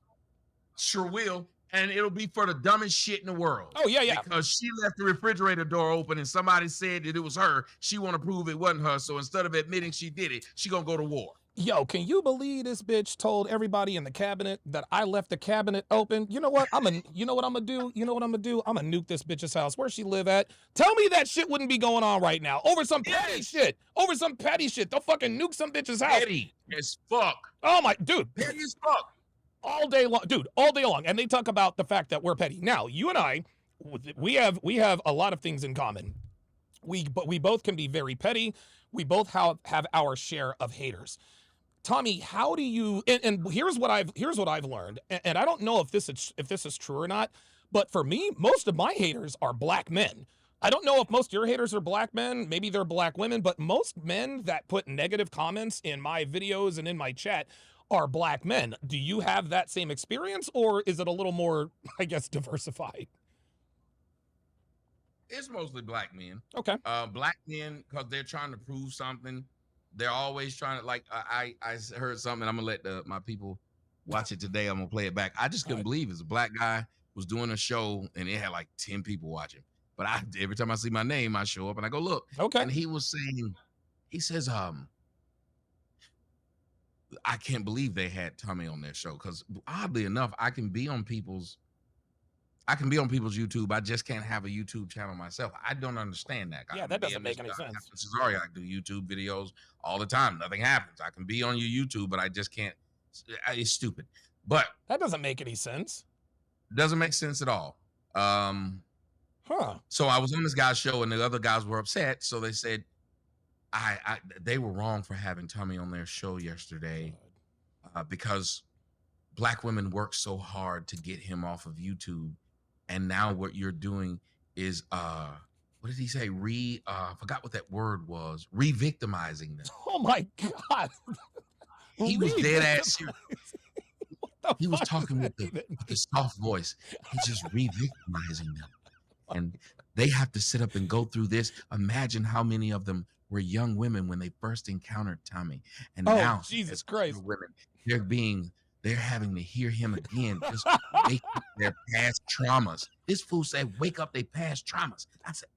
S1: Sure will. And it'll be for the dumbest shit in the world.
S2: Oh, yeah.
S1: Because she left the refrigerator door open and somebody said that it was her. She want to prove it wasn't her. So instead of admitting she did it, she going to go to war.
S2: Yo, can you believe this bitch told everybody in the cabinet that I left the cabinet open? You know what? You know what I'm going to do? You know what I'm going to do? I'm going to nuke this bitch's house. Where she live at? Tell me that shit wouldn't be going on right now. Over some petty shit. Over some petty shit. They'll fucking nuke some bitch's house.
S1: Petty as fuck.
S2: Oh, my, dude.
S1: Petty as fuck.
S2: All day long, dude, all day long. And they talk about the fact that we're petty. Now, you and I, we have a lot of things in common. We both can be very petty. We both have our share of haters. Tommy, how do you, and here's what I've learned, and I don't know if this is true or not, but for me, most of my haters are black men. I don't know if most of your haters are black men, maybe they're black women, but most men that put negative comments in my videos and in my chat are black men. Do you have that same experience, or is it a little more, I guess, diversified?
S1: It's mostly black men.
S2: Okay.
S1: Black men, because they're trying to prove something. They're always trying to, like, I heard something, I'm going to let my people watch it today. I'm going to play it back. I just couldn't believe it. It's a black guy was doing a show, and it had like 10 people watching. But every time I see my name, I show up, and I go, look.
S2: Okay.
S1: And he was saying, he says, I can't believe they had Tommy on their show, because oddly enough, I can be on people's YouTube. I just can't have a YouTube channel myself. I don't understand that.
S2: Yeah, that doesn't make any sense.
S1: Sorry, I do YouTube videos all the time. Nothing happens. I can be on your YouTube, but I just can't. It's stupid. But
S2: that doesn't make any sense.
S1: Doesn't make sense at all. So I was on this guy's show, and the other guys were upset. So they said, they were wrong for having Tommy on their show yesterday, because black women worked so hard to get him off of YouTube, and now what you're doing is what did he say? I forgot what that word was. Re-victimizing them.
S2: Oh my God.
S1: He was dead ass serious. He was talking with the soft voice. He's just re-victimizing them, and they have to sit up and go through this. Imagine how many of them were young women when they first encountered Tommy, and now
S2: Jesus Christ,
S1: women, they're having to hear him again, just wake up their past traumas. This fool said, "Wake up their past traumas." I said,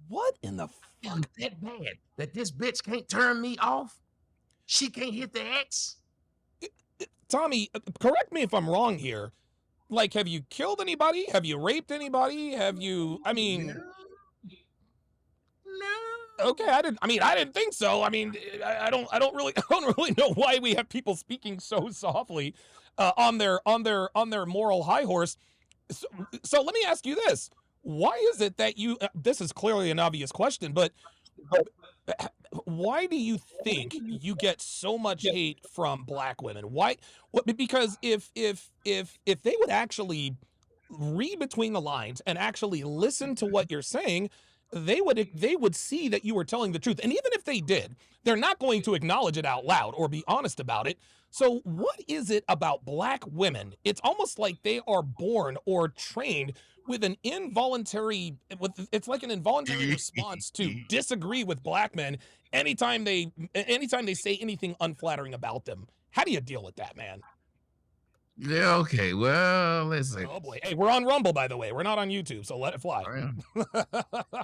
S2: what in the fuck?
S1: That bad that this bitch can't turn me off? She can't hit the X.
S2: Tommy, correct me if I'm wrong here. Like, have you killed anybody? Have you raped anybody? Have you? I mean,
S1: no.
S2: Okay, I didn't think so. I mean, I don't really know why we have people speaking so softly on their moral high horse. So let me ask you this: why is it that you? This is clearly an obvious question, but why do you think you get so much hate from black women? Why? Because if they would actually read between the lines and actually listen to what you're saying, they would see that you were telling the truth. And even if they did, they're not going to acknowledge it out loud or be honest about it. So what is it about black women? It's almost like they are born or trained with an involuntary, it's like an involuntary response to disagree with black men anytime they say anything unflattering about them. How do you deal with that, man?
S1: Yeah, okay. Well, let's see.
S2: Oh boy. Hey, we're on Rumble, by the way. We're not on YouTube, so let it fly.
S1: Oh, yeah.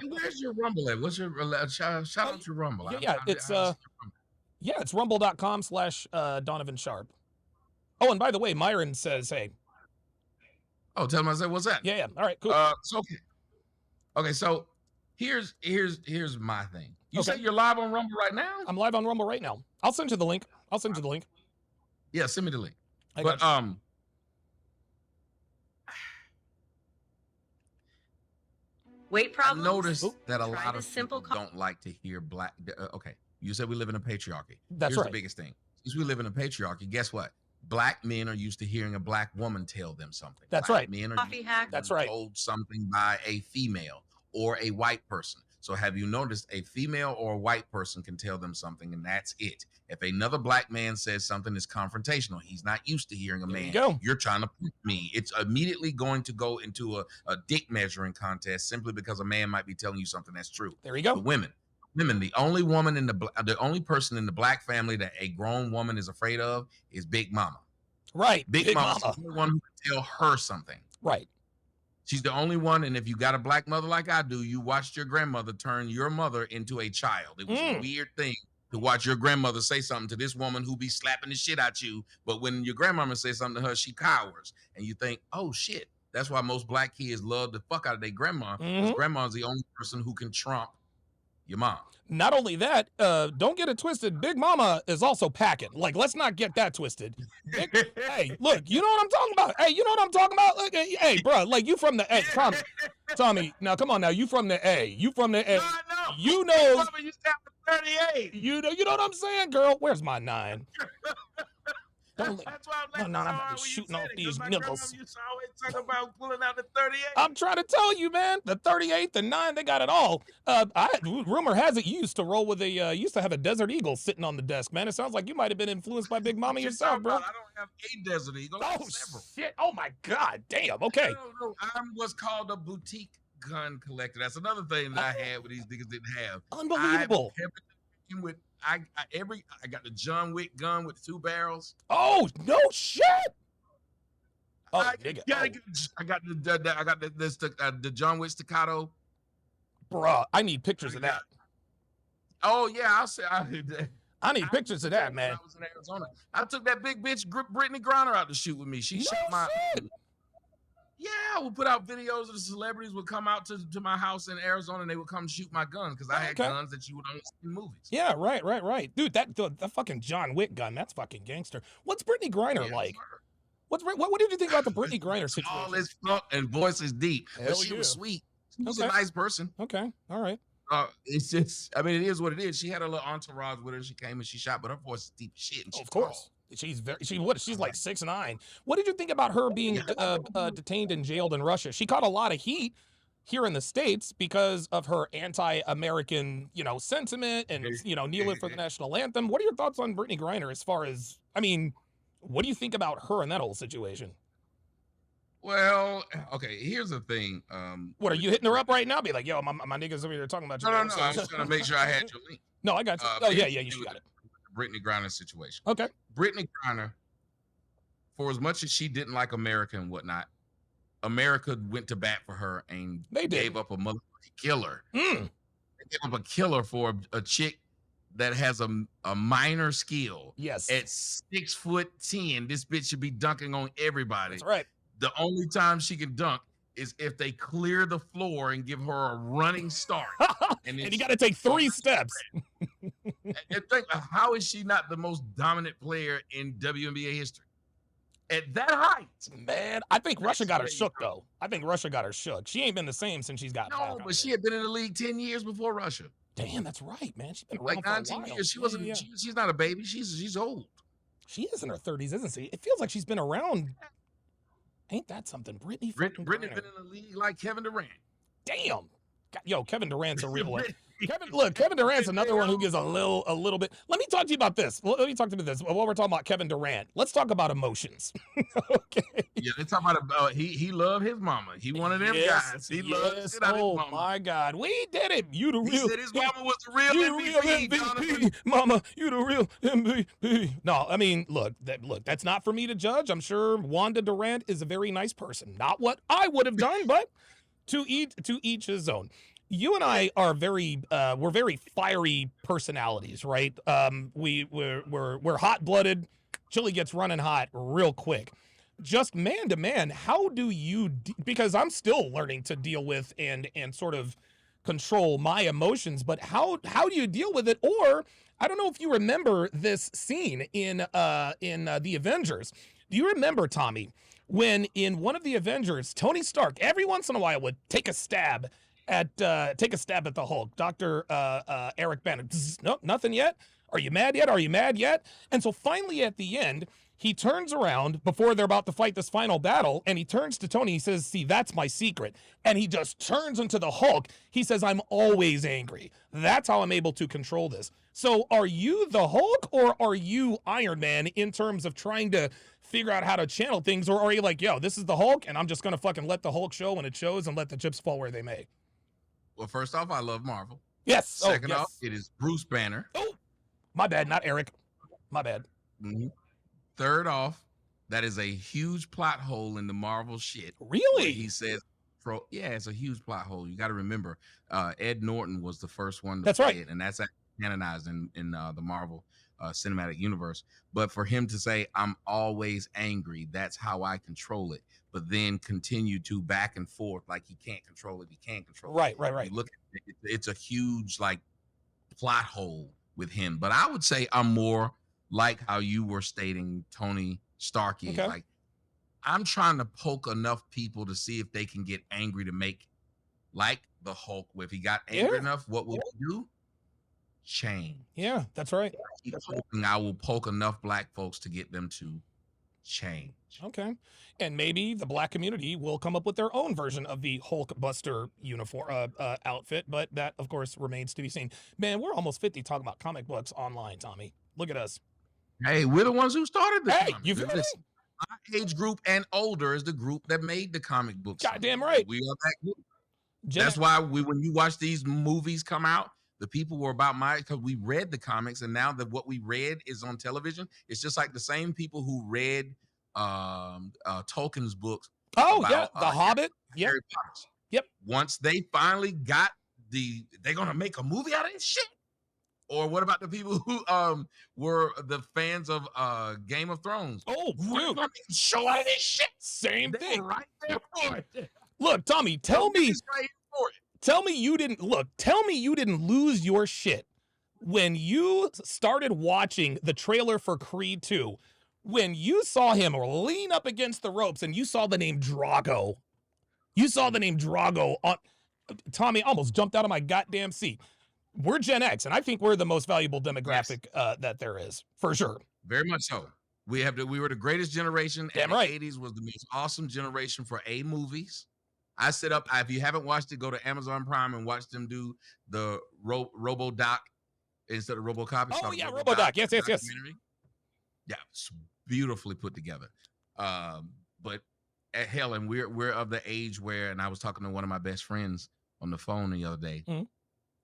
S1: Where's your Rumble at? What's your shout out to Rumble?
S2: It's rumble.com/Donovan Sharpe. Oh, and by the way, Myron says, hey.
S1: Oh, tell him I said, what's that?
S2: Yeah. All right, cool.
S1: So okay. So here's my thing. You say you're live on Rumble right now?
S2: I'm live on Rumble right now. I'll send you the link.
S1: Yeah, send me the link.
S2: But
S3: weight problems.
S1: I noticed that a lot of people don't like to hear black. Okay, you said we live in a patriarchy.
S2: That's
S1: Here's
S2: right.
S1: the biggest thing. Since we live in a patriarchy, guess what? Black men are used to hearing a black woman tell them something.
S2: That's
S1: black
S2: right.
S1: Men are
S3: Coffee hack.
S2: That's right.
S1: Told something by a female or a white person. So have you noticed a female or a white person can tell them something and that's it? If another black man says something, it's confrontational. He's not used to hearing a man. You're trying to put me. It's immediately going to go into a dick measuring contest simply because a man might be telling you something that's true.
S2: There you go.
S1: The women, the only woman the only person in the black family that a grown woman is afraid of is Big Mama.
S2: Right.
S1: Big Mama's the only one who can tell her something.
S2: Right.
S1: She's the only one, and if you got a black mother like I do, you watched your grandmother turn your mother into a child. It was a weird thing to watch your grandmother say something to this woman who be slapping the shit out you, but when your grandmama says something to her, she cowers, and you think, oh shit. That's why most black kids love the fuck out of their grandma, because grandma's the only person who can trump your mom.
S2: Not only that, don't get it twisted. Big Mama is also packing. Like, let's not get that twisted. Hey, look, you know what I'm talking about? Hey, you know what I'm talking about? Look, hey, bro, like you from the A. Tommy, now come on now. You from the A. You from the A.
S1: No,
S2: you know.
S1: Mama used to have 38.
S2: You know what I'm saying, girl? Where's my 9?
S1: That's why I'm
S2: I'm not shooting off these nipples.
S1: You always talk about pulling out the 38.
S2: I'm trying to tell you, man. The 38, the 9, they got it all. Rumor has it you used to roll with used to have a Desert Eagle sitting on the desk, man. It sounds like you might have been influenced by Big Mama yourself, bro.
S1: I don't have a Desert Eagle.
S2: Oh, shit. Oh, my God. Damn. Okay.
S1: No. I'm what's called a boutique gun collector. That's another thing that I had with these niggas didn't have.
S2: Unbelievable.
S1: I got the John Wick gun with 2 barrels.
S2: Oh, no shit. Oh,
S1: I got the John Wick staccato.
S2: Bruh, I need pictures of that.
S1: Oh yeah, I'll say
S2: I need pictures of that, man.
S1: I was in Arizona. I took that big bitch Brittany Griner out to shoot with me. She shot my.
S2: Shit.
S1: Yeah, we'll put out videos of the celebrities would come out to my house in Arizona and they would come shoot my guns because I had guns that you would only see in movies.
S2: Yeah, right. Dude, the fucking John Wick gun, that's fucking gangster. What's Brittany Griner like? What did you think about the Brittany Griner situation?
S1: All his funk and voice is deep. But she was sweet. She was a nice person.
S2: Okay, all right.
S1: It's just, I mean, it is what it is. She had a little entourage with her. She came and she shot, but her voice is deep as shit. And
S2: of course. She's like 6'9". What did you think about her being detained and jailed in Russia? She caught a lot of heat here in the States because of her anti-American, sentiment and, kneeling for the national anthem. What are your thoughts on Brittany Griner as far as, what do you think about her and that whole situation?
S1: Well, okay, here's the thing.
S2: What, are you hitting her up right now? Be like, yo, my niggas over here talking about you.
S1: No, I was trying to make sure I had your link.
S2: No, I got you. Yeah, you got it.
S1: Brittany Griner situation.
S2: Okay.
S1: Brittany Griner, for as much as she didn't like America and whatnot, America went to bat for her and gave up a motherfucking killer. They gave up a killer for a chick that has a minor skill.
S2: Yes.
S1: At 6'10", this bitch should be dunking on everybody.
S2: That's right.
S1: The only time she can dunk is if they clear the floor and give her a running start.
S2: And you got to take 3 steps.
S1: And think, how is she not the most dominant player in WNBA history? At that height.
S2: Man, I think Russia got her shook, though. I think Russia got her shook. She ain't been the same since she's got back.
S1: No, but she had been in the league 10 years before Russia.
S2: Damn, that's right, man. She's been
S1: like
S2: around for
S1: 19
S2: a while.
S1: years. She wasn't. She's not a baby. She's old.
S2: She is in her 30s, isn't she? It feels like she's been around. Ain't that something? Brittany been
S1: in the league like Kevin Durant.
S2: Damn. Yo, Kevin Durant's a real one. Kevin Durant's another one who gives a little bit. Let me talk to you about this. Let me talk to you about this. While we're talking about Kevin Durant, let's talk about emotions. Okay.
S1: Yeah, they talking about he loved his mama. He one of them guys. He loved shit out of his mama.
S2: Oh my God, we did it. You the real.
S1: He said his mama was the real MVP.
S2: Mama, you the real MVP. No, I mean, look, that's not for me to judge. I'm sure Wanda Durant is a very nice person. Not what I would have done, but to each his own. You and I are we're very fiery personalities, right? We're hot-blooded. Chili gets running hot real quick. Just man to man, how do you because I'm still learning to deal with and sort of control my emotions, but how do you deal with it? Or I don't know if you remember this scene in the Avengers. Do you remember, Tommy, when in one of the Avengers, Tony Stark every once in a while would take a stab at the Hulk? Dr. Eric Banner. Nope, nothing yet. Are you mad yet? Are you mad yet? And so finally at the end, he turns around before they're about to fight this final battle, and he turns to Tony. He says, "See, that's my secret." And he just turns into the Hulk. He says, "I'm always angry. That's how I'm able to control this." So are you the Hulk or are you Iron Man in terms of trying to figure out how to channel things? Or are you like, yo, this is the Hulk, and I'm just going to fucking let the Hulk show when it shows and let the chips fall where they may?
S1: Well, first off, I love Marvel.
S2: Yes.
S1: Second off, it is Bruce Banner.
S2: Oh, my bad. Not Eric. My bad.
S1: Mm-hmm. Third off, that is a huge plot hole in the Marvel shit.
S2: Really?
S1: He says, yeah, it's a huge plot hole. You got to remember, Ed Norton was the first one to
S2: That's
S1: play
S2: right.
S1: it, and that's canonized in the Marvel cinematic universe. But for him to say, "I'm always angry, that's how I control it," but then continue to back and forth like he can't control it, he can't control it.
S2: Right.
S1: You look at it, it's a huge like plot hole with him. But I would say I'm more like how you were stating Tony Stark is.
S2: Okay.
S1: Like, I'm trying to poke enough people to see if they can get angry to make like the Hulk. If he got angry enough, what will he do? Change.
S2: Yeah, that's right.
S1: I will poke enough black folks to get them to change.
S2: Okay. And maybe the black community will come up with their own version of the Hulk Buster uniform outfit, but that, of course, remains to be seen. Man, we're almost 50 talking about comic books online, Tommy. Look at us.
S1: Hey, we're the ones who started this.
S2: Hey, you feel me?
S1: Our age group and older is the group that made the comic books.
S2: Goddamn right.
S1: We are that group. That's why when you watch these movies come out, the people were about because we read the comics, and now that what we read is on television, it's just like the same people who read Tolkien's books.
S2: Oh, yeah, The Hobbit. Yep.
S1: Harry Potter. Yep. Once they finally got they're gonna make a movie out of this shit. Or what about the people who were the fans of Game of Thrones?
S2: Oh, dude,
S1: show out of this shit.
S2: Same thing.
S1: Right there for it.
S2: Look, Tommy, tell me you didn't lose your shit when you started watching the trailer for Creed 2. When you saw him lean up against the ropes and you saw the name Drago. You saw the name Drago on Tommy, I almost jumped out of my goddamn seat. We're Gen X, and I think we're the most valuable demographic that there is, for sure.
S1: Very much so. We were the greatest generation.
S2: Damn
S1: and
S2: right.
S1: The 80s was the most awesome generation for movies. I set up, if you haven't watched it, go to Amazon Prime and watch them do the RoboDoc instead of RoboCop.
S2: Oh, yeah, RoboDoc. Yes.
S1: Yeah, it's beautifully put together. But hell, and we're of the age where, and I was talking to one of my best friends on the phone the other day. Mm-hmm.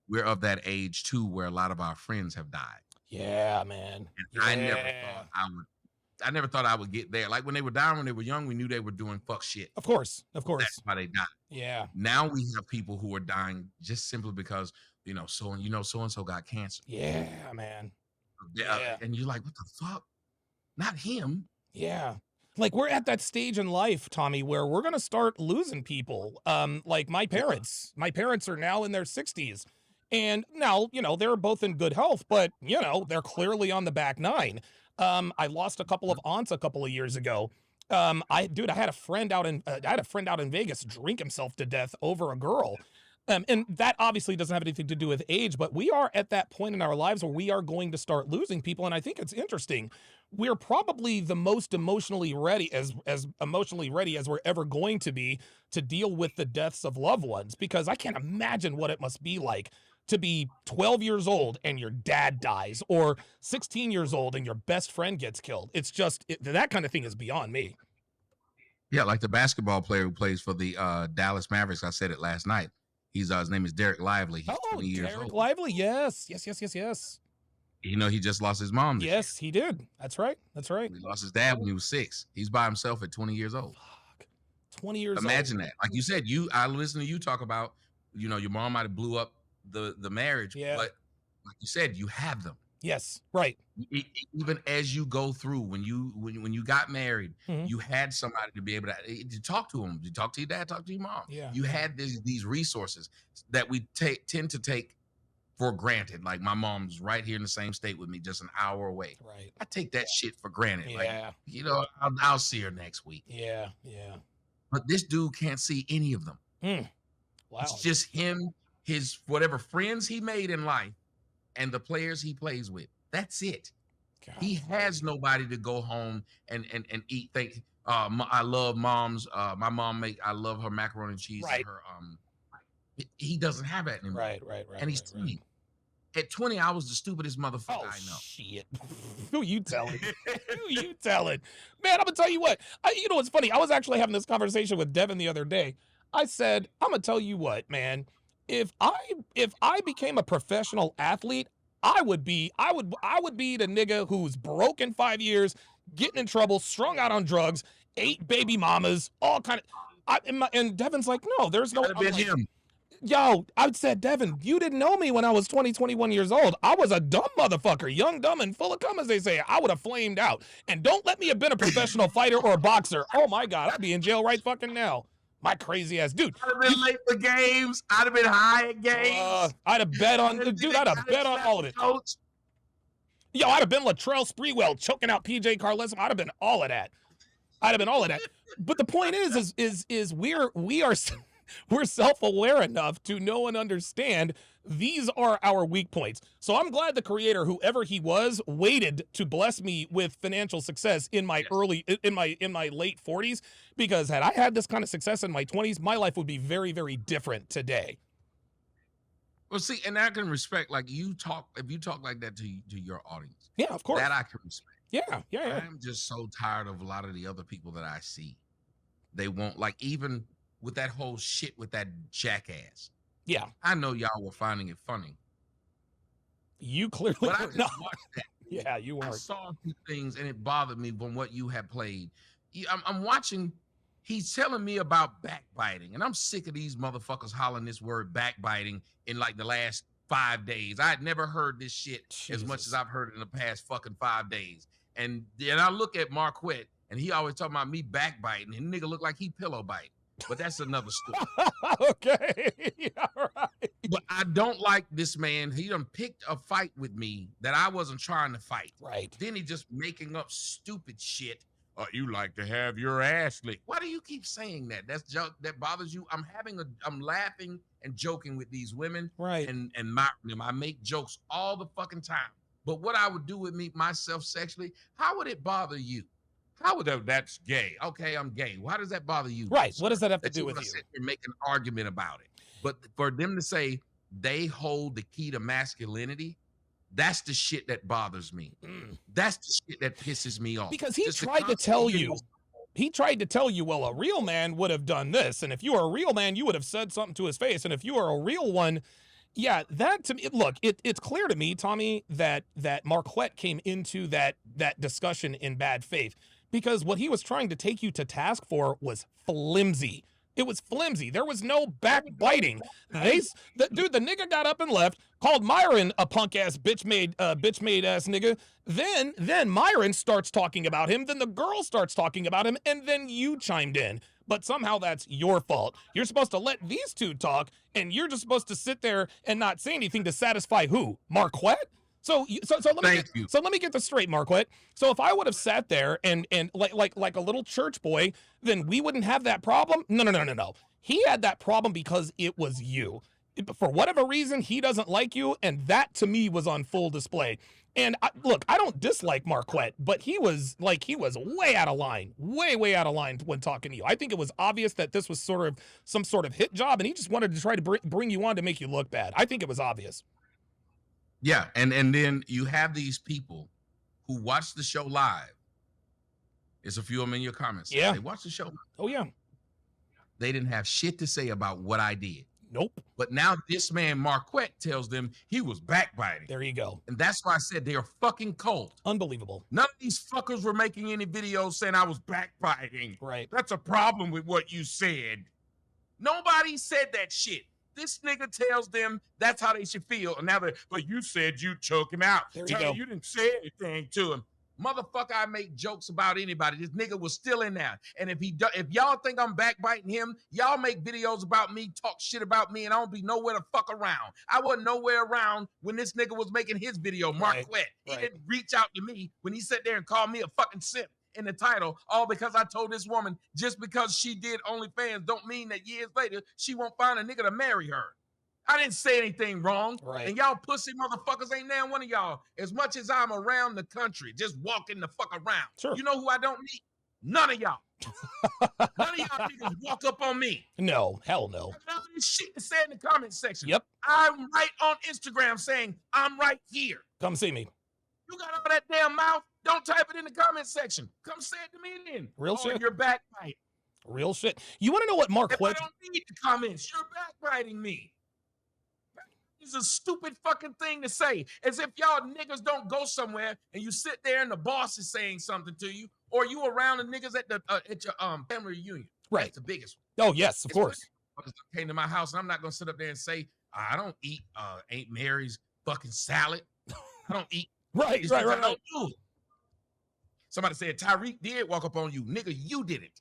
S1: We're of that age too, where a lot of our friends have died.
S2: Yeah, man.
S1: And I never thought I would get there. Like when they were dying, when they were young, we knew they were doing fuck shit.
S2: Of course.
S1: That's why they died.
S2: Yeah.
S1: Now we have people who are dying just simply because so and so got cancer.
S2: Yeah, man.
S1: Yeah. And you're like, what the fuck? Not him.
S2: Yeah. Like we're at that stage in life, Tommy, where we're gonna start losing people. Like my parents. My parents are now in their 60s. And now, they're both in good health, but, they're clearly on the back nine. I lost a couple of aunts a couple of years ago. I had a friend out in Vegas drink himself to death over a girl. And that obviously doesn't have anything to do with age, but we are at that point in our lives where we are going to start losing people. And I think it's interesting. We're probably the most emotionally ready, as emotionally ready as we're ever going to be to deal with the deaths of loved ones, because I can't imagine what it must be like to be 12 years old and your dad dies, or 16 years old and your best friend gets killed. It's just, that kind of thing is beyond me.
S1: Yeah, like the basketball player who plays for the Dallas Mavericks. I said it last night. His name is Derek Lively. He's 20 years
S2: Derek
S1: old.
S2: Lively, yes.
S1: You know, he just lost his mom this year.
S2: He did. That's right.
S1: He lost his dad when he was 6. He's by himself at 20 years old.
S2: Fuck. 20 years old.
S1: Imagine that. Like you said, I listened to you talk about, you know, your mom might have blew up the marriage, but like you said, you have them.
S2: Yes, right.
S1: Even as you go through, when you got married, you had somebody to be able to talk to them. You talk to your dad, talk to your mom.
S2: Yeah.
S1: You had these resources that we tend to take for granted. Like my mom's right here in the same state with me, just an hour away.
S2: Right.
S1: I take that shit for granted.
S2: Yeah.
S1: Like, you know, I'll see her next week.
S2: Yeah.
S1: But this dude can't see any of them.
S2: Wow.
S1: It's just him, his whatever friends he made in life, and the players he plays with. That's it. God, he has nobody to go home and eat. I love mom's. My mom I love her macaroni and cheese.
S2: Right.
S1: And her he doesn't have that anymore.
S2: Right.
S1: And he's 20. At 20, I was the stupidest motherfucker I know.
S2: Shit. Who you telling? Man, I'm gonna tell you what. You know what's funny? I was actually having this conversation with Devin the other day. I said, I'm gonna tell you what, man. If I became a professional athlete, I would be the nigga who's broke in 5 years, getting in trouble, strung out on drugs, 8 baby mamas, all kind of. And Devin's like, no, there's no.
S1: Him.
S2: Yo, I said, Devin, you didn't know me when I was 20, 21 years old. I was a dumb motherfucker, young, dumb, and full of cum, as they say. I would have flamed out. And don't let me have been a professional fighter or a boxer. Oh my God, I'd be in jail right fucking now. My crazy ass dude.
S1: I'd have been late for games. I'd have been high at games.
S2: I'd have bet on all of it.
S1: Coach.
S2: Yo, I'd have been Latrell Sprewell choking out PJ Carlesimo. I'd have been all of that. But the point is we're self-aware enough to know and understand these are our weak points. So I'm glad the creator, whoever he was, waited to bless me with financial success in my late 40s, because had I had this kind of success in my 20s, my life would be very, very different today.
S1: Well, see, and I can respect, like, if you talk like that to your audience.
S2: Yeah, of course.
S1: That I can respect.
S2: Yeah.
S1: I'm just so tired of a lot of the other people that I see. They won't, like, even with that whole shit with that jackass.
S2: Yeah.
S1: I know y'all were finding it funny.
S2: You clearly
S1: but I
S2: were
S1: just
S2: not.
S1: watched that.
S2: Yeah, you weren't.
S1: I saw a few things and it bothered me from what you had played. I'm watching, he's telling me about backbiting, and I'm sick of these motherfuckers hollering this word backbiting in like the last 5 days. I had never heard this shit as much as I've heard it in the past fucking 5 days. And then I look at Marquette, and he always talking about me backbiting, and nigga look like he pillow bite. But that's another story.
S2: Okay. All right.
S1: But I don't like this man. He done picked a fight with me that I wasn't trying to fight.
S2: Right.
S1: Then he just making up stupid shit. You like to have your ass licked. Why do you keep saying that? That bothers you. I'm laughing and joking with these women.
S2: Right.
S1: And mocking them. I make jokes all the fucking time. But what I would do with myself sexually, how would it bother you? How would that's gay? Okay, I'm gay. Why does that bother you?
S2: Right.
S1: Sir?
S2: What does that have to
S1: That
S2: do with you?
S1: Sit here, make an argument about it. But for them to say they hold the key to masculinity, that's the shit that bothers me. That's the shit that pisses me off.
S2: Because he tried to tell you, well, a real man would have done this. And if you were a real man, you would have said something to his face. And if you are a real one, yeah, that to me, look, it's clear to me, Tommy, that Marquette came into that discussion in bad faith, because what he was trying to take you to task for was flimsy. It was flimsy. There was no backbiting. The nigga got up and left, called Myron a punk ass bitch made ass nigga. Then Myron starts talking about him. Then the girl starts talking about him, and then you chimed in. But somehow that's your fault. You're supposed to let these two talk, and you're just supposed to sit there and not say anything to satisfy who? Marquette? So let me get this straight, Marquette. So if I would have sat there and like a little church boy, then we wouldn't have that problem. No. He had that problem because it was you. For whatever reason, he doesn't like you, and that to me was on full display. And look, I don't dislike Marquette, but he was way out of line, way out of line when talking to you. I think it was obvious that this was sort of some sort of hit job, and he just wanted to try to bring you on to make you look bad. I think it was obvious.
S1: Yeah, and then you have these people who watch the show live. There's a few of them in your comments.
S2: Yeah,
S1: they watch the show live.
S2: Oh yeah.
S1: They didn't have shit to say about what I did.
S2: Nope.
S1: But now this man Marquette tells them he was backbiting.
S2: There you go.
S1: And that's why I said they're a fucking cult.
S2: Unbelievable.
S1: None of these fuckers were making any videos saying I was backbiting.
S2: Right.
S1: That's a problem with what you said. Nobody said that shit. This nigga tells them that's how they should feel. And now but you said you choke him out.
S2: There you go.
S1: You didn't say anything to him. Motherfucker, I make jokes about anybody. This nigga was still in there. And if y'all think I'm backbiting him, y'all make videos about me, talk shit about me, and I don't be nowhere to fuck around. I wasn't nowhere around when this nigga was making his video, Marquette. He didn't reach out to me when he sat there and called me a fucking simp in the title, all because I told this woman just because she did OnlyFans don't mean that years later she won't find a nigga to marry her. I didn't say anything wrong.
S2: Right.
S1: And y'all pussy motherfuckers ain't now one of y'all. As much as I'm around the country, just walking the fuck around.
S2: Sure.
S1: You know who I don't meet? None of y'all. None of y'all niggas walk up on me.
S2: No, hell no.
S1: None of this shit to say in the comment section.
S2: Yep.
S1: I'm right on Instagram saying, I'm right here.
S2: Come see me.
S1: You got all that damn mouth? Don't type it in the comment section. Come say it to me then.
S2: Real shit.
S1: You're backbiting.
S2: Real shit. You want to know what Marquette...
S1: If I don't need the comments, you're backbiting me. It's a stupid fucking thing to say. As if y'all niggas don't go somewhere and you sit there and the boss is saying something to you, or you around the niggas at your family reunion.
S2: Right.
S1: That's the biggest one.
S2: Oh, yes, of course.
S1: Came to my house and I'm not gonna sit up there and say, I don't eat Aunt Mary's fucking salad. I don't eat.
S2: Right.
S1: I don't do it. Somebody said Tyreek did walk up on you. Nigga, you did it.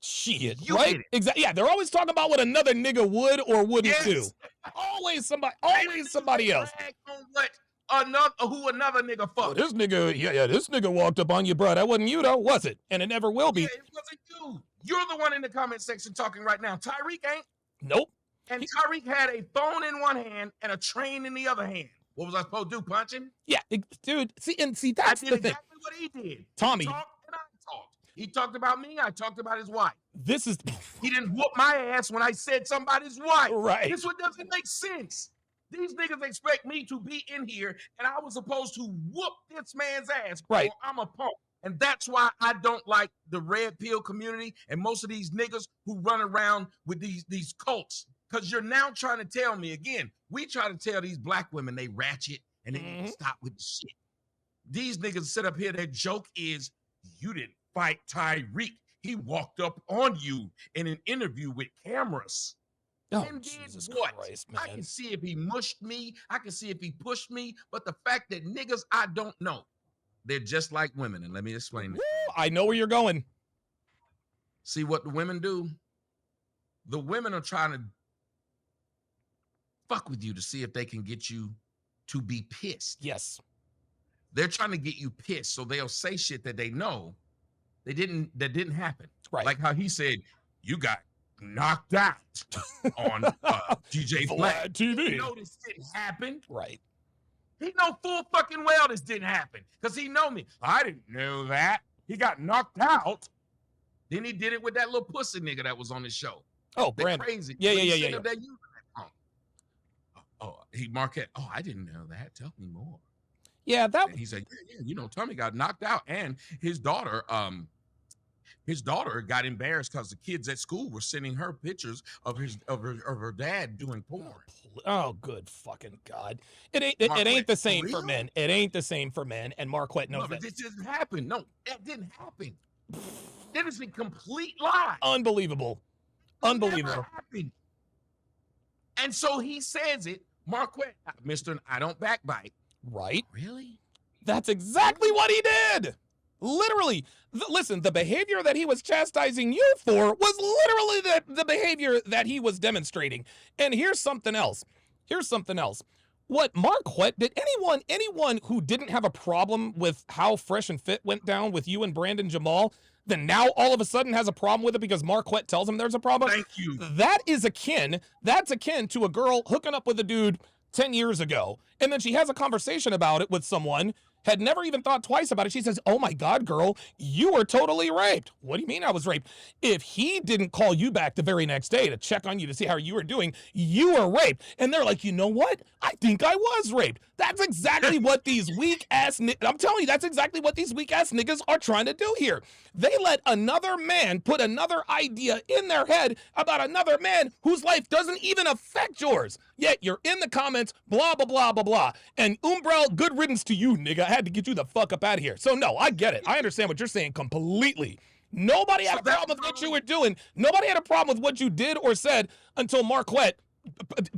S2: Shit,
S1: You
S2: right?
S1: did it.
S2: Exactly. Yeah, they're always talking about what another nigga would or wouldn't do.
S1: Yes.
S2: Always somebody else.
S1: On who another nigga fucked.
S2: Well, this nigga walked up on you, bro. That wasn't you, though, was it? And it never will be.
S1: Yeah, it wasn't you. You're the one in the comment section talking right now. Tyreek ain't.
S2: Nope.
S1: And Tyreek had a phone in one hand and a train in the other hand. What was I supposed to do? Punch him?
S2: Yeah, dude. See, that's
S1: I did
S2: the thing.
S1: exactly what he did.
S2: Tommy.
S1: He talked and I talked. He talked about me. I talked about his wife.
S2: This is
S1: He didn't whoop my ass when I said somebody's wife.
S2: right.
S1: This one doesn't make sense. These niggas expect me to be in here, and I was supposed to whoop this man's ass.
S2: Right.
S1: Or I'm a punk. And that's why I don't like the red pill community and most of these niggas who run around with these cults. Because you're now trying to tell me, again, we try to tell these black women they ratchet and they need to stop with the shit. These niggas sit up here, their joke is, you didn't fight Tyreek. He walked up on you in an interview with cameras.
S2: Oh,
S1: And did
S2: Jesus
S1: what?
S2: Christ,
S1: I
S2: man.
S1: can see if he mushed me. I can see if he pushed me. But the fact that niggas I don't know, they're just like women. And let me explain this.
S2: I know where you're going.
S1: See what the women do? The women are trying to fuck with you to see if they can get you to be pissed.
S2: Yes.
S1: They're trying to get you pissed, so they'll say shit that they know that didn't happen.
S2: Right.
S1: Like how he said, you got knocked out on DJ Vlad
S2: TV.
S1: He know this didn't happen.
S2: Right.
S1: He know full fucking well this didn't happen because he know me. I didn't know that. He got knocked out. Then he did it with that little pussy nigga that was on the show.
S2: Oh,
S1: They're
S2: Brandon.
S1: crazy.
S2: Yeah.
S1: He Marquette. Oh, I didn't know that. Tell me more.
S2: Yeah, that.
S1: And he said, yeah, Tommy got knocked out, and his daughter got embarrassed because the kids at school were sending her pictures of her dad doing porn.
S2: Oh, good fucking God! It ain't the same for men. It ain't the same for men. And Marquette knows
S1: No,
S2: that.
S1: but this didn't happen. No, that didn't happen. That is a complete lie.
S2: Unbelievable. Unbelievable.
S1: Never happened. And so he says it, Marquette, Mr. I don't backbite.
S2: Right.
S1: Really?
S2: That's exactly what he did. Literally. Listen, the behavior that he was chastising you for was literally the behavior that he was demonstrating. And here's something else. What Marquette, did anyone who didn't have a problem with how Fresh and Fit went down with you and Brandon Jamal, then now all of a sudden has a problem with it because Marquette tells him there's a problem?
S1: Thank you.
S2: That's akin to a girl hooking up with a dude 10 years ago, and then she has a conversation about it with someone, had never even thought twice about it. She says, oh my God, girl, you were totally raped. What do you mean I was raped? If he didn't call you back the very next day to check on you to see how you were doing, you were raped. And they're like, you know what? I think I was raped. That's exactly what these weak-ass, I'm telling you, that's exactly what these weak-ass niggas are trying to do here. They let another man put another idea in their head about another man whose life doesn't even affect yours. Yet you're in the comments, blah, blah, blah, blah, blah. And Umbrell, good riddance to you, nigga. I had to get you the fuck up out of here. So no, I get it. I understand what you're saying completely. Nobody had a problem with what you were doing. Nobody had a problem with what you did or said until Marquette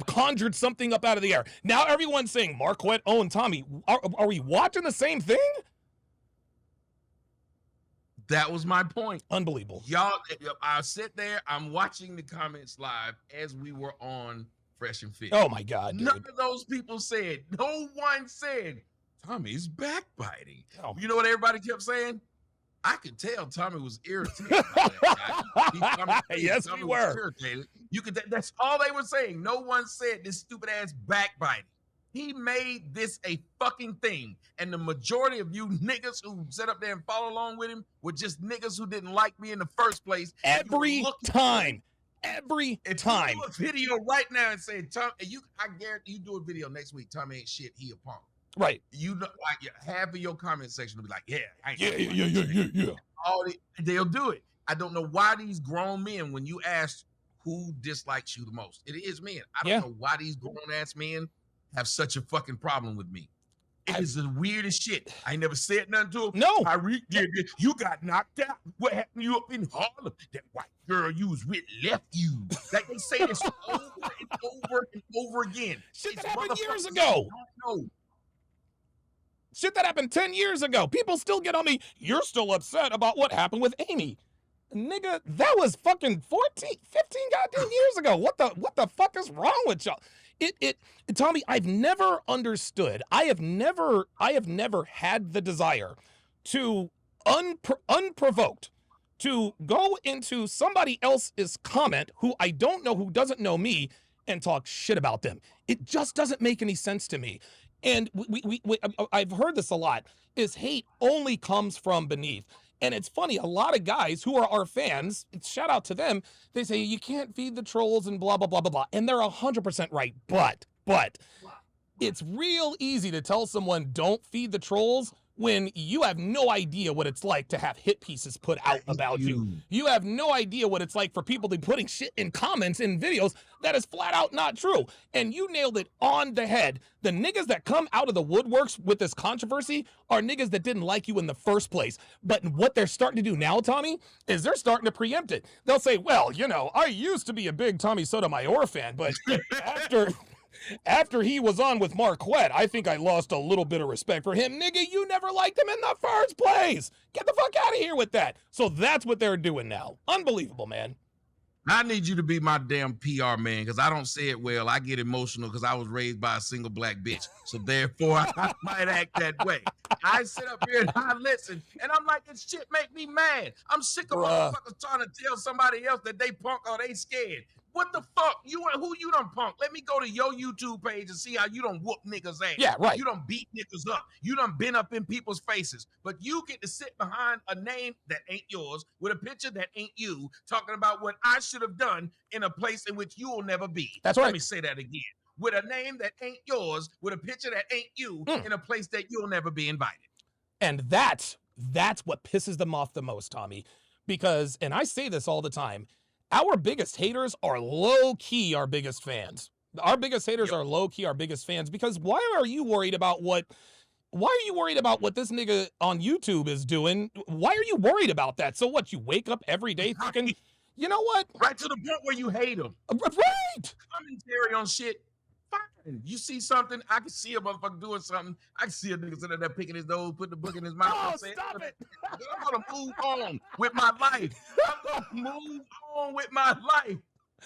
S2: conjured something up out of the air. Now everyone's saying Marquette owned Tommy. Are we watching the same thing?
S1: That was my point.
S2: Unbelievable.
S1: Y'all, I sit there, I'm watching the comments live as we were on Fresh and Fit.
S2: Oh my God, dude.
S1: None of those people said, no one said, Tommy's backbiting.
S2: Oh.
S1: You know what everybody kept saying? I could tell Tommy was irritated by that.
S2: Yes, we were.
S1: Irritated. You could. That's all they were saying. No one said this stupid ass backbiting. He made this a fucking thing, and the majority of you niggas who sat up there and followed along with him were just niggas who didn't like me in the first place.
S2: Every time.
S1: If you do a video right now and say, Tom, I guarantee you do a video next week. Tommy ain't shit. He a punk.
S2: Right.
S1: You know, like half of your comment section will be like, yeah. They'll do it. I don't know why these grown men, when you ask who dislikes you the most, it is men. I don't know why these grown ass men have such a fucking problem with me. It is the weirdest shit. I ain't never said nothing to him.
S2: No.
S1: You got knocked out. What happened to you up in Harlem? That white girl you was with left you. Like they say this over and over and over again.
S2: Shit that happened years ago. Shit that happened 10 years ago. People still get on me. You're still upset about what happened with Amy. Nigga, that was fucking 15 goddamn years ago. What the fuck is wrong with y'all? Tommy, I've never understood. I have never had the desire to unprovoked to go into somebody else's comment who I don't know, who doesn't know me, and talk shit about them. It just doesn't make any sense to me. And I've heard this a lot, is hate only comes from beneath. And it's funny, a lot of guys who are our fans, shout out to them, they say, you can't feed the trolls and blah, blah, blah, blah, blah. And they're 100% right. But it's real easy to tell someone don't feed the trolls when you have no idea what it's like to have hit pieces put out about you. You have no idea what it's like for people to be putting shit in comments in videos that is flat out not true. And you nailed it on the head. The niggas that come out of the woodworks with this controversy are niggas that didn't like you in the first place. But what they're starting to do now, Tommy, is they're starting to preempt it. They'll say, well, you know, I used to be a big Tommy Sotomayor fan, but after he was on with Marquette, I think I lost a little bit of respect for him. Nigga, you never liked him in the first place. Get the fuck out of here with that. So that's what they're doing now. Unbelievable, man.
S1: I need you to be my damn PR man because I don't say it well. I get emotional because I was raised by a single black bitch. So therefore, I might act that way. I sit up here and I listen, and I'm like, this shit make me mad. I'm sick of motherfuckers trying to tell somebody else that they punk or they scared. What the fuck? Who you done punk? Let me go to your YouTube page and see how you done whoop niggas' ass.
S2: Yeah, right.
S1: You done beat niggas up. You done been up in people's faces. But you get to sit behind a name that ain't yours with a picture that ain't you, talking about what I should have done in a place in which you will never be.
S2: That's right.
S1: Let me say that again. With a name that ain't yours, with a picture that ain't you, in a place that you'll never be invited.
S2: And that's what pisses them off the most, Tommy. Because, and I say this all the time, our biggest haters are low-key our biggest fans. Our biggest haters are low-key our biggest fans because why are you worried about what this nigga on YouTube is doing? Why are you worried about that? So what, you wake up every day thinking, you know what?
S1: Right to the point where you hate him.
S2: Right.
S1: Commentary on shit. Fine. You see something, I can see a motherfucker doing something. I can see a nigga sitting there picking his nose, putting the book in his mouth.
S2: Oh,
S1: and saying,
S2: stop it.
S1: I'm going to move on with my life. I'm going to move on with my life.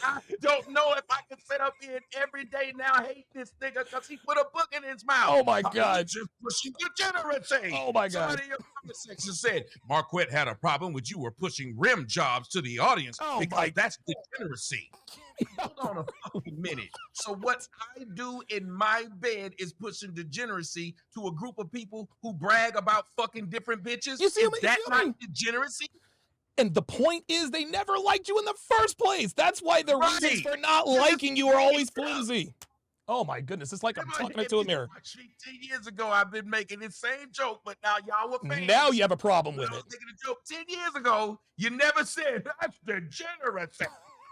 S1: I don't know if I can sit up here every day now hate this nigga because he put a book in his mouth.
S2: Oh my
S1: He's
S2: God.
S1: just pushing degeneracy.
S2: Oh my God.
S1: Somebody in your comment section said Marquette had a problem with you were pushing rim jobs to the audience because that's degeneracy. Hold on a fucking minute. So what I do in my bed is pushing degeneracy to a group of people who brag about fucking different bitches.
S2: You see
S1: is
S2: me?
S1: that not degeneracy?
S2: And the point is, they never liked you in the first place. That's why the reasons for not liking you are always flimsy. Oh my goodness, it's like I'm talking into a mirror.
S1: 10 years ago, I've been making the same joke, but now y'all were fans.
S2: Now you have a problem with
S1: I was
S2: it.
S1: making a joke 10 years ago. You never said that's degeneracy.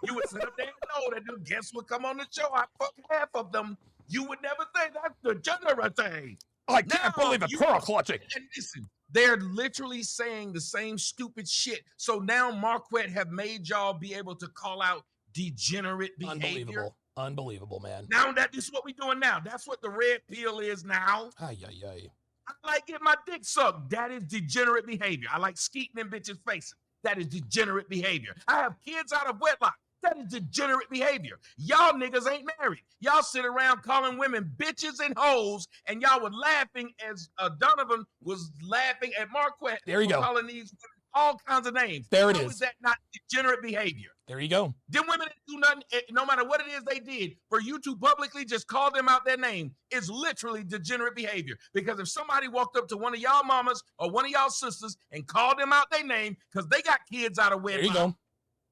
S1: You would sit up there and know that them guests would come on the show. I fuck half of them. You would never say that's degeneracy.
S2: I can't believe it. Pearl clutching.
S1: And listen, they're literally saying the same stupid shit. So now Marquette have made y'all be able to call out degenerate behavior.
S2: Unbelievable, man.
S1: Now that is what we're doing now. That's what the red pill is now.
S2: Ay, ay, ay.
S1: I like getting my dick sucked. That is degenerate behavior. I like skeeting in bitches' faces. That is degenerate behavior. I have kids out of wedlock. That is degenerate behavior. Y'all niggas ain't married. Y'all sit around calling women bitches and hoes, and y'all were laughing as Donovan was laughing at Marquette.
S2: There you go.
S1: Calling these women all kinds of names.
S2: There it
S1: How
S2: is.
S1: is that not degenerate behavior?
S2: There you go.
S1: Them women that do nothing, no matter what it is they did, for you to publicly just call them out their name is literally degenerate behavior. Because if somebody walked up to one of y'all mamas or one of y'all sisters and called them out their name because they got kids out of wedlock.
S2: There you go.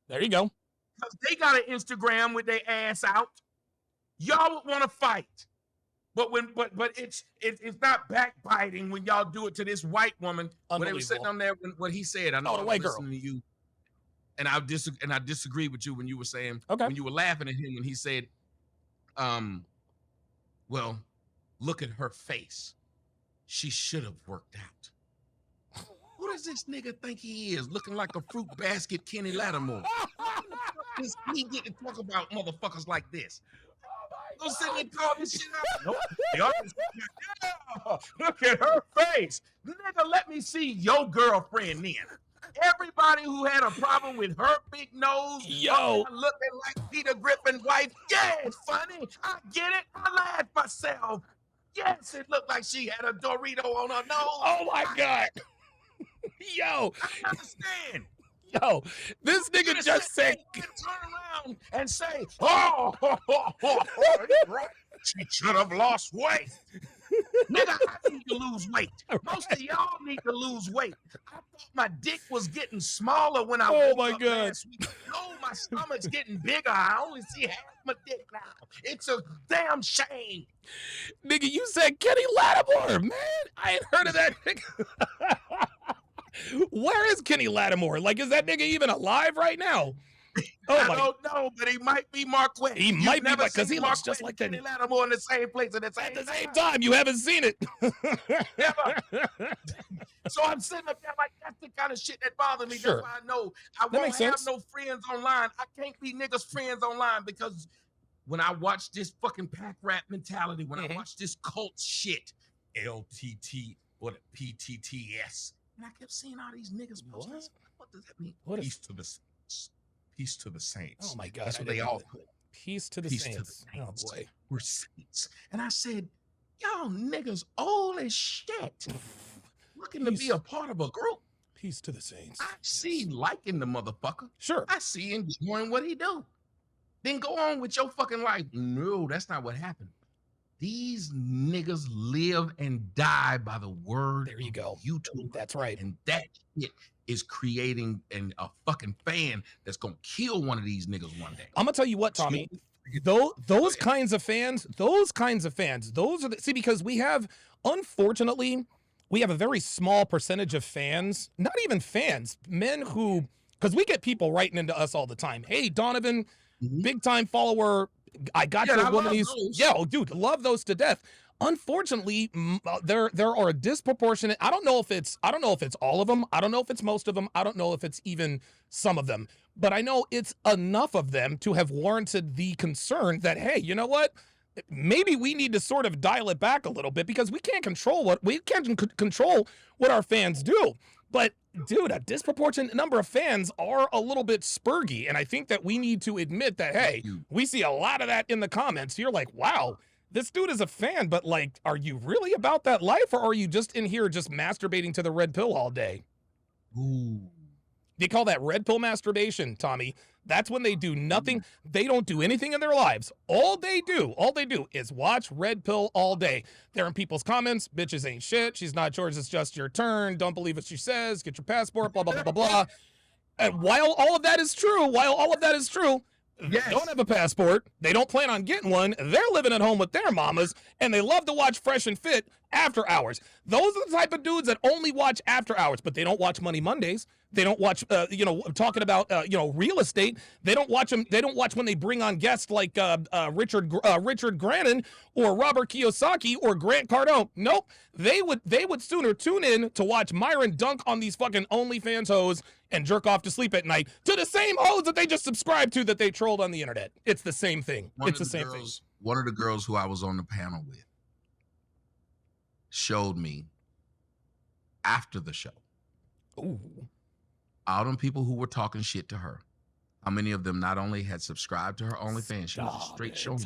S2: There you go.
S1: Because they got an Instagram with their ass out, y'all would want to fight. But it's not backbiting when y'all do it to this white woman. When they were sitting on there, what he said, I know
S2: the
S1: I
S2: white
S1: was
S2: girl.
S1: listening to you, and I disagree with you when you were saying when you were laughing at him when he said, well, look at her face. She should have worked out. Who does this nigga think he is? Looking like a fruit basket Kenny Lattimore. Does he get to talk about motherfuckers like this? Don't sit there and call this shit out. Nope. The audience, yeah, look at her face. Nigga, let me see your girlfriend then. Everybody who had a problem with her big nose, looking like Peter Griffin's wife, yeah, it's funny. I get it. I laughed myself. Yes, it looked like she had a Dorito on her nose.
S2: Oh my God. Yo.
S1: I understand.
S2: Yo, this nigga just said.
S1: Turn around and say, oh, right. She should have lost weight. Nigga, I need to lose weight. Most of y'all need to lose weight. I thought my dick was getting smaller when I woke up last week. No, my stomach's getting bigger. I only see half my dick now. It's a damn shame.
S2: Nigga, you said Kenny Lattimore, man. I ain't heard of that nigga. Where is Kenny Lattimore? Like, is that nigga even alive right now?
S1: Oh, I don't know, but he might be Marquette.
S2: He might be, because he looks just like
S1: Kenny Lattimore in the same place at the
S2: same time. You haven't seen it.
S1: Never. So I'm sitting up there like, that's the kind of shit that bothers me.
S2: Sure.
S1: That's why I know I won't have no friends online. I can't be niggas' friends online because when I watch this fucking pack rat mentality, when I watch this cult shit, LTT or the PTTS, and I kept seeing all these niggas post. What does that mean? Peace to the saints. Peace to the saints.
S2: Oh my God.
S1: That's what they all put.
S2: Peace to the saints. Oh boy.
S1: We're saints. And I said, y'all niggas old as shit. Looking to be a part of a group.
S2: Peace to the saints.
S1: I see liking the motherfucker.
S2: Sure.
S1: I see enjoying what he do. Then go on with your fucking life. No, that's not what happened. These niggas live and die by the word.
S2: There you go.
S1: YouTube.
S2: That's right.
S1: And that shit is creating a fucking fan that's gonna kill one of these niggas one day.
S2: I'm gonna tell you what, Tommy. Those kinds of fans, those are the, because we have, unfortunately, we have a very small percentage of fans, not even fans, men who, because we get people writing into us all the time. Hey, Donovan, big time follower. I got your woman's. Yeah, oh, dude, love those to death. Unfortunately, there are a disproportionate. I don't know if it's all of them. I don't know if it's most of them. I don't know if it's even some of them. But I know it's enough of them to have warranted the concern that, hey, you know what? Maybe we need to sort of dial it back a little bit because we can't control what our fans do. But Dude, a disproportionate number of fans are a little bit spurgy, and I think that we need to admit that, hey, we see a lot of that in the comments. You're like, wow, this dude is a fan, but like, are you really about that life, or are you just in here just masturbating to the red pill all day?
S1: Ooh.
S2: They call that red pill masturbation, Tommy. That's when they do nothing. They don't do anything in their lives. All they do is watch red pill all day. They're in people's comments. Bitches ain't shit. She's not yours. It's just your turn. Don't believe what she says. Get your passport, blah, blah, blah, blah, blah. And while all of that is true, they don't have a passport. They don't plan on getting one. They're living at home with their mamas, and they love to watch Fresh and Fit after hours. Those are the type of dudes that only watch after hours, but they don't watch Money Mondays. They don't watch, talking about, real estate. They don't watch them. They don't watch when they bring on guests like Richard Grannon or Robert Kiyosaki or Grant Cardone. Nope. They would sooner tune in to watch Myron dunk on these fucking OnlyFans hoes and jerk off to sleep at night to the same hoes that they just subscribed to that they trolled on the internet. It's the same thing. It's the same thing.
S1: One of the girls who I was on the panel with showed me after the show.
S2: Ooh.
S1: All them people who were talking shit to her, how many of them not only had subscribed to her OnlyFans, she was a straight show,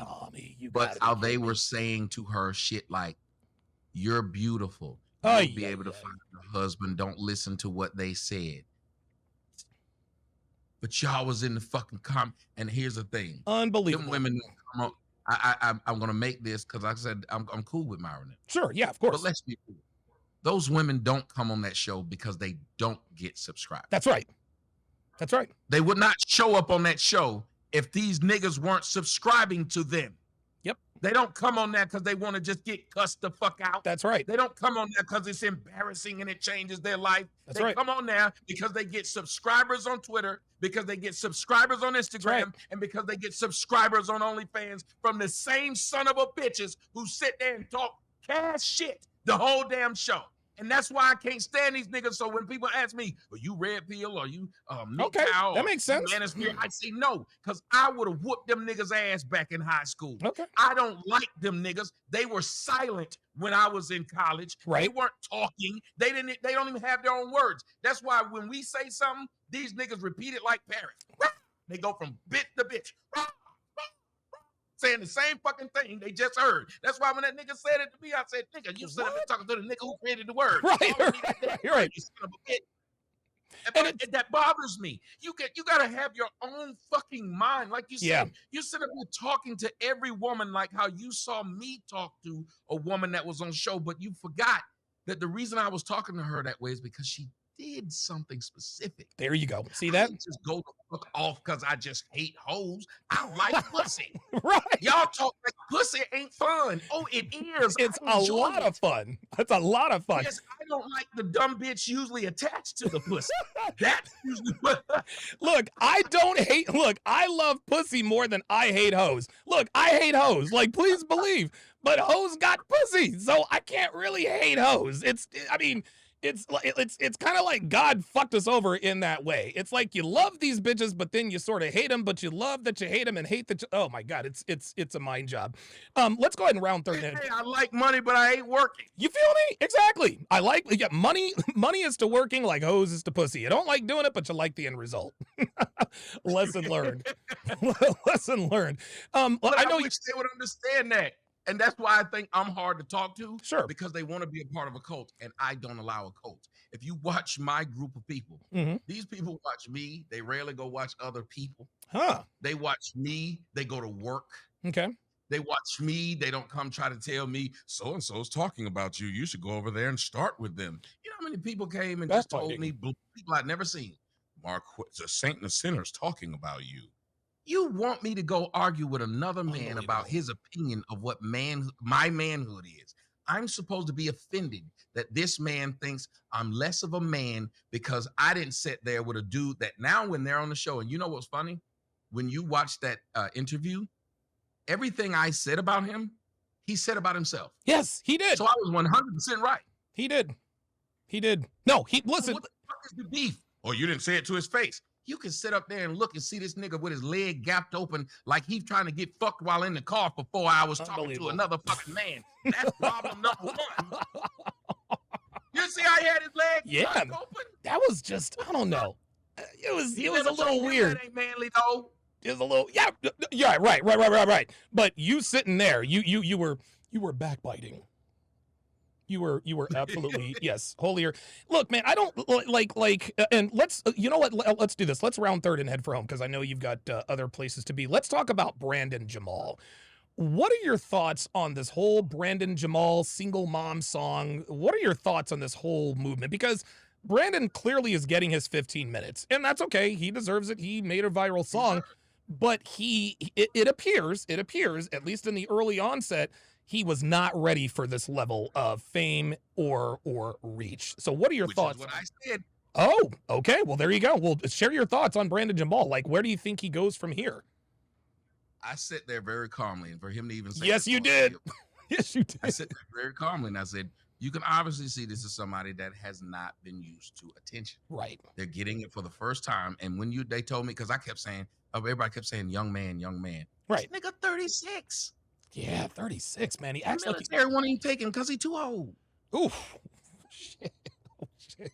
S1: but how they were saying to her shit like, "You're beautiful. You'll be able to find a husband. Don't listen to what they said." But y'all was in the fucking comment. And here's the thing.
S2: Unbelievable.
S1: Them women, I'm going to make this because like I said, I'm cool with Myron.
S2: Sure, yeah, of course.
S1: But let's be cool. Those women don't come on that show because they don't get subscribed.
S2: That's right. That's right.
S1: They would not show up on that show if these niggas weren't subscribing to them.
S2: Yep.
S1: They don't come on there because they want to just get cussed the fuck out.
S2: That's right.
S1: They don't come on there because it's embarrassing and it changes their life. They come on there because they get subscribers on Twitter, because they get subscribers on Instagram, and because they get subscribers on OnlyFans from the same son of a bitches who sit there and talk cash shit the whole damn show. And that's why I can't stand these niggas. So when people ask me, are you red pill or you
S2: MGTOW, that makes sense.
S1: I say no, because I would have whooped them niggas' ass back in high school.
S2: Okay.
S1: I don't like them niggas. They were silent when I was in college.
S2: Right.
S1: They weren't talking. They don't even have their own words. That's why when we say something, these niggas repeat it like parrots. They go from bit to bitch. Saying the same fucking thing they just heard. That's why when that nigga said it to me, I said, nigga, you said I'm talking to the nigga who created the word.
S2: You're right.
S1: You son of a bitch. And that bothers me. You gotta have your own fucking mind. Like you said, you sit up here talking to every woman like how you saw me talk to a woman that was on show, but you forgot that the reason I was talking to her that way is because she did something specific.
S2: There you go. See that?
S1: I didn't just go the fuck off because I just hate hoes. I like pussy.
S2: Right.
S1: Y'all talk like pussy ain't fun. Oh, it is.
S2: It's a lot of fun. It's a lot of fun.
S1: Yes, I don't like the dumb bitch usually attached to the pussy. That's usually what.
S2: Look, I love pussy more than I hate hoes. Look, I hate hoes. Like, please believe. But hoes got pussy. So I can't really hate hoes. It's kind of like God fucked us over in that way. It's like you love these bitches, but then you sort of hate them, but you love that you hate them and hate that. Oh my God, it's a mind job. Let's go ahead and round 30.
S1: Hey, I like money, but I ain't working.
S2: You feel me? Exactly. I like money. Money is to working like hose is to pussy. You don't like doing it, but you like the end result. Lesson learned. Lesson learned. I know
S1: wish they would understand that. And that's why I think I'm hard to talk to.
S2: Sure.
S1: Because they want to be a part of a cult, and I don't allow a cult. If you watch my group of people, these people watch me. They rarely go watch other people.
S2: Huh.
S1: They watch me. They go to work.
S2: Okay.
S1: They watch me. They don't come try to tell me, so-and-so's talking about you. You should go over there and start with them. You know how many people came and just told me, people I'd never seen, Mark, the saint and the sinner's talking about you. You want me to go argue with another man about his opinion of what my manhood is. I'm supposed to be offended that this man thinks I'm less of a man because I didn't sit there with a dude that now when they're on the show, and you know what's funny? When you watch that interview, everything I said about him, he said about himself.
S2: Yes, he did.
S1: So I was 100% right.
S2: He did. No, listen.
S1: What the fuck is the beef? Oh, you didn't say it to his face. You can sit up there and look and see this nigga with his leg gapped open like he's trying to get fucked while in the car for 4 hours talking to another fucking man. That's problem number one. You're see how he had his leg
S2: Yeah.
S1: open?
S2: That was just, I don't know. It was a little weird.
S1: That ain't manly though.
S2: It was a little, yeah, right. But you sitting there, you were backbiting. You were absolutely yes, holier. Look, man, I don't and let's you know what? Let's do this. Let's round third and head for home because I know you've got other places to be. Let's talk about Brandon Jamal. What are your thoughts on this whole Brandon Jamal single mom song? What are your thoughts on this whole movement? Because Brandon clearly is getting his 15 minutes, and that's okay. He deserves it. He made a viral song, but it appears, at least in the early onset, he was not ready for this level of fame or reach. So what are your thoughts?
S1: Is what I said.
S2: Oh, okay. Well, there you go. Well, share your thoughts on Brandon Jamal. Like, where do you think he goes from here?
S1: I sat there very calmly, and for him to even say,
S2: yes, you did. Yes, you did.
S1: I sat there very calmly, and I said, you can obviously see this is somebody that has not been used to attention.
S2: Right.
S1: They're getting it for the first time. And when they told me, because I kept saying, everybody kept saying, young man.
S2: Right.
S1: This nigga 36.
S2: Yeah, 36, man. He acts like
S1: everyone ain't taking because he too old.
S2: Oof. Shit. Oh, shit.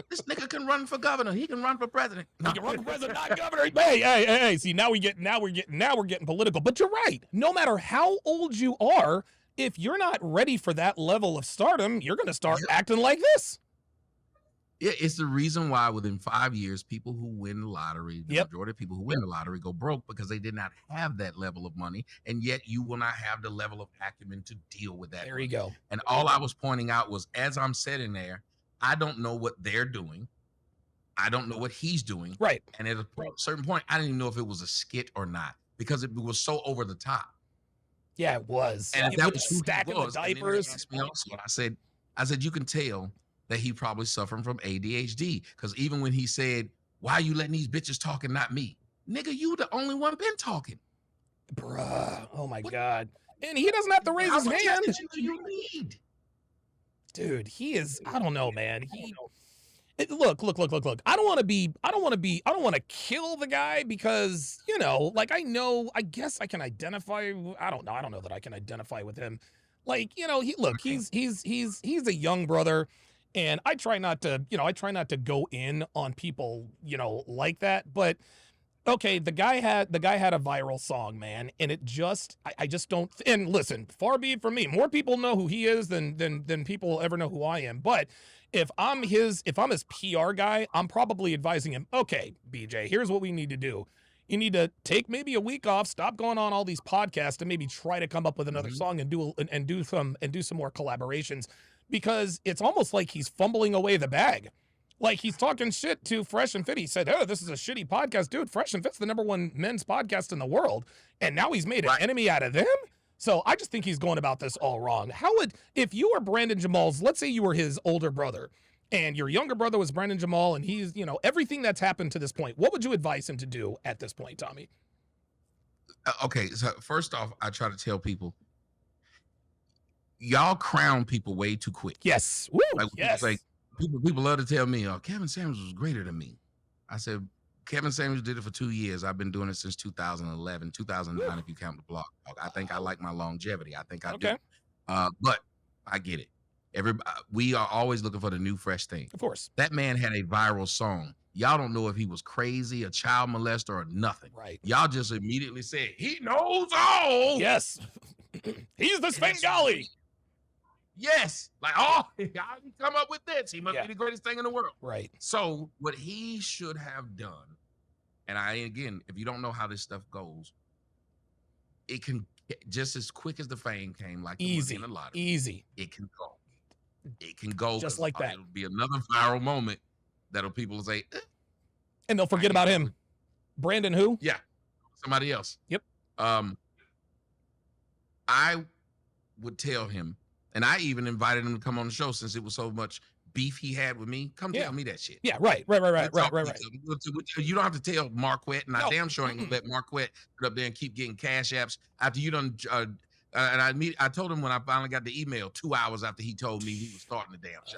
S1: This nigga can run for governor. He can run for president.
S2: He can run for president, not governor. Hey. See, now we're getting political. But you're right. No matter how old you are, if you're not ready for that level of stardom, you're going to start acting like this.
S1: Yeah, it's the reason why within 5 years, people who win the lottery, the majority of people who win the lottery go broke because they did not have that level of money. And yet you will not have the level of acumen to deal with that.
S2: There you go.
S1: And all I was pointing out was, as I'm sitting there, I don't know what they're doing. I don't know what he's doing.
S2: Right.
S1: And at a certain point, I didn't even know if it was a skit or not because it was so over the top.
S2: Yeah, it was.
S1: And that was
S2: stacking the diapers.
S1: I said, you can tell that he probably suffering from ADHD. Because even when he said, why are you letting these bitches talk and not me? Nigga, you the only one been talking.
S2: Bruh. Oh my God. And he doesn't have to raise his hand.
S1: You need?
S2: Dude, he is, I don't know, man. Look. I don't want to kill the guy because, I guess I can identify. I don't know that I can identify with him. He's a young brother. And I try not to go in on people, like that. But okay, the guy had a viral song, man, and I just don't. And listen, far be it from me. More people know who he is than people ever know who I am. But if I'm his PR guy, I'm probably advising him. Okay, BJ, here's what we need to do. You need to take maybe a week off, stop going on all these podcasts, and maybe try to come up with another song and do some more collaborations. Because it's almost like he's fumbling away the bag. Like he's talking shit to Fresh and Fit. He said, oh, this is a shitty podcast. Dude, Fresh and Fit's the #1 men's podcast in the world. And now he's made an enemy out of them? So I just think he's going about this all wrong. If you were Brandon Jamal's, let's say you were his older brother, and your younger brother was Brandon Jamal, and he's, everything that's happened to this point, what would you advise him to do at this point, Tommy?
S1: Okay, so first off, I try to tell people, y'all crown people way too quick.
S2: Yes. Woo, yes.
S1: Like people love to tell me, oh, Kevin Samuels was greater than me. I said, Kevin Samuels did it for 2 years. I've been doing it since 2011, 2009, Woo. If you count the block. I think I like my longevity. I think I do. But I get it. We are always looking for the new, fresh thing.
S2: Of course.
S1: That man had a viral song. Y'all don't know if he was crazy, a child molester, or nothing.
S2: Right.
S1: Y'all just immediately said, he knows all.
S2: Yes. He's the Svengali.
S1: Yes. Like, oh, how did he come up with this? He must be the greatest thing in the world.
S2: Right.
S1: So what he should have done, and again, if you don't know how this stuff goes, it can just as quick as the fame came, like
S2: easy
S1: in the lottery.
S2: Easy.
S1: It can go. It can go
S2: just like that.
S1: It'll be another viral moment that'll people will say,
S2: and they'll forget about him. Brandon who?
S1: Yeah. Somebody else.
S2: Yep.
S1: I would tell him, and I even invited him to come on the show since it was so much beef he had with me. Come tell me that shit.
S2: Yeah, right. You
S1: don't have to tell Marquette, and I damn sure ain't gonna let Marquette put up there and keep getting cash apps after you done. And I told him when I finally got the email 2 hours after he told me he was starting the damn show.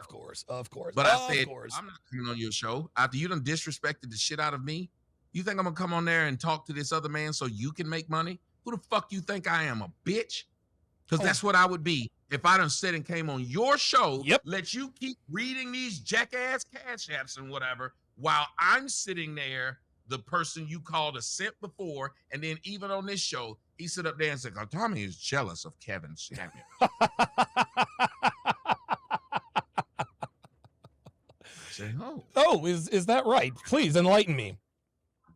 S2: Of course.
S1: But I said, I'm not coming on your show after you done disrespected the shit out of me. You think I'm gonna come on there and talk to this other man so you can make money? Who the fuck you think I am, a bitch? Because that's what I would be if I done said and came on your show,
S2: Yep.
S1: let you keep reading these jackass cash apps and whatever, while I'm sitting there, the person you called a simp before, and then even on this show, he sit up there and said, oh, Tommy is jealous of Kevin Samuel. I said,
S2: oh, is that right? Please enlighten me.
S1: I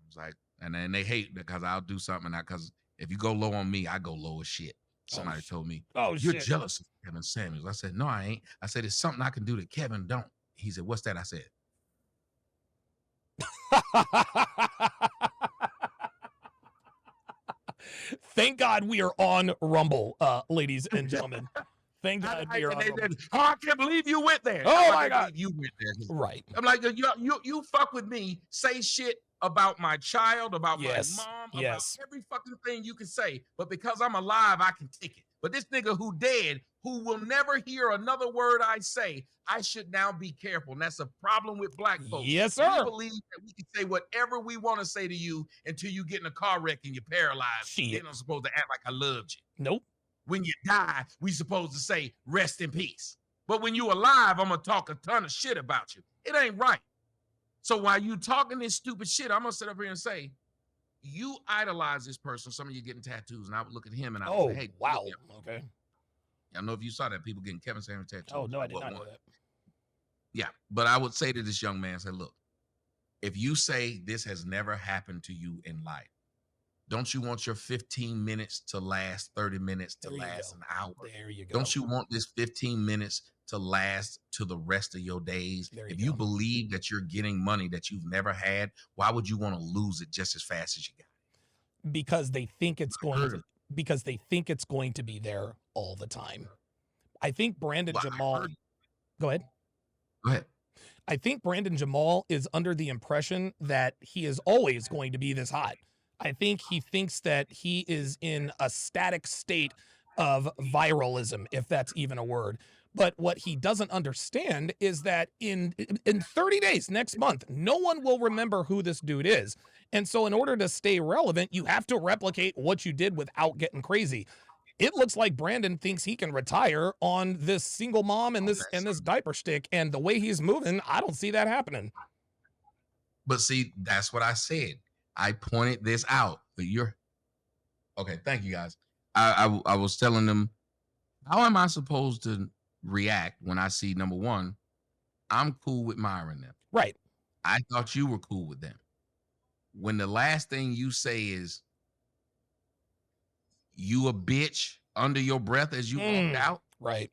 S1: was like, and then they hate because I'll do something, because if you go low on me, I go low as shit. Somebody told me, you're jealous of Kevin Samuels. I said, no, I ain't. I said, it's something I can do that Kevin don't. He said, what's that? I said,
S2: thank God we are on Rumble, ladies and gentlemen. Thank God we are on Rumble.
S1: I can't believe you went there.
S2: Oh my God.
S1: You went there.
S2: Right.
S1: I'm like, you fuck with me, say shit about my child, about my mom, about every fucking thing you can say. But because I'm alive, I can take it. But this nigga who dead, who will never hear another word I say, I should now be careful. And that's a problem with black folks.
S2: Yes, sir.
S1: We believe that we can say whatever we want to say to you until you get in a car wreck and you're paralyzed.
S2: Shit.
S1: Then I'm supposed to act like I loved you.
S2: Nope.
S1: When you die, we supposed to say, rest in peace. But when you alive, I'm going to talk a ton of shit about you. It ain't right. So while you talking this stupid shit, I'm going to sit up here and say, you idolize this person. Some of you getting tattoos. And I would look at him and I would say, hey,
S2: wow. Okay.
S1: I don't know if you saw that, people getting Kevin Samuel tattoos.
S2: Oh, no, I did not know that.
S1: Yeah, but I would say to this young man, say, look, if you say this has never happened to you in life, don't you want your 15 minutes to last 30 minutes to last an hour?
S2: There you go.
S1: Don't you want this 15 minutes to last to the rest of your days? If you believe that you're getting money that you've never had, why would you want to lose it just as fast as you got it?
S2: Because they think it's going to, because they think it's going to be there all the time. I think Brandon Jamal. Go ahead.
S1: Go ahead.
S2: I think Brandon Jamal is under the impression that he is always going to be this hot. I think he thinks that he is in a static state of viralism, if that's even a word. But what he doesn't understand is that in 30 days, next month, no one will remember who this dude is. And so in order to stay relevant, you have to replicate what you did without getting crazy. It looks like Brandon thinks he can retire on this single mom and this diaper stick. And the way he's moving, I don't see that happening.
S1: But see, that's what I said. I pointed this out. But you're okay. Thank you, guys. I was telling them, how am I supposed to react when I see, number one, I'm cool with Myra and them.
S2: Right.
S1: I thought you were cool with them. When the last thing you say is you a bitch under your breath as you walked out.
S2: Right.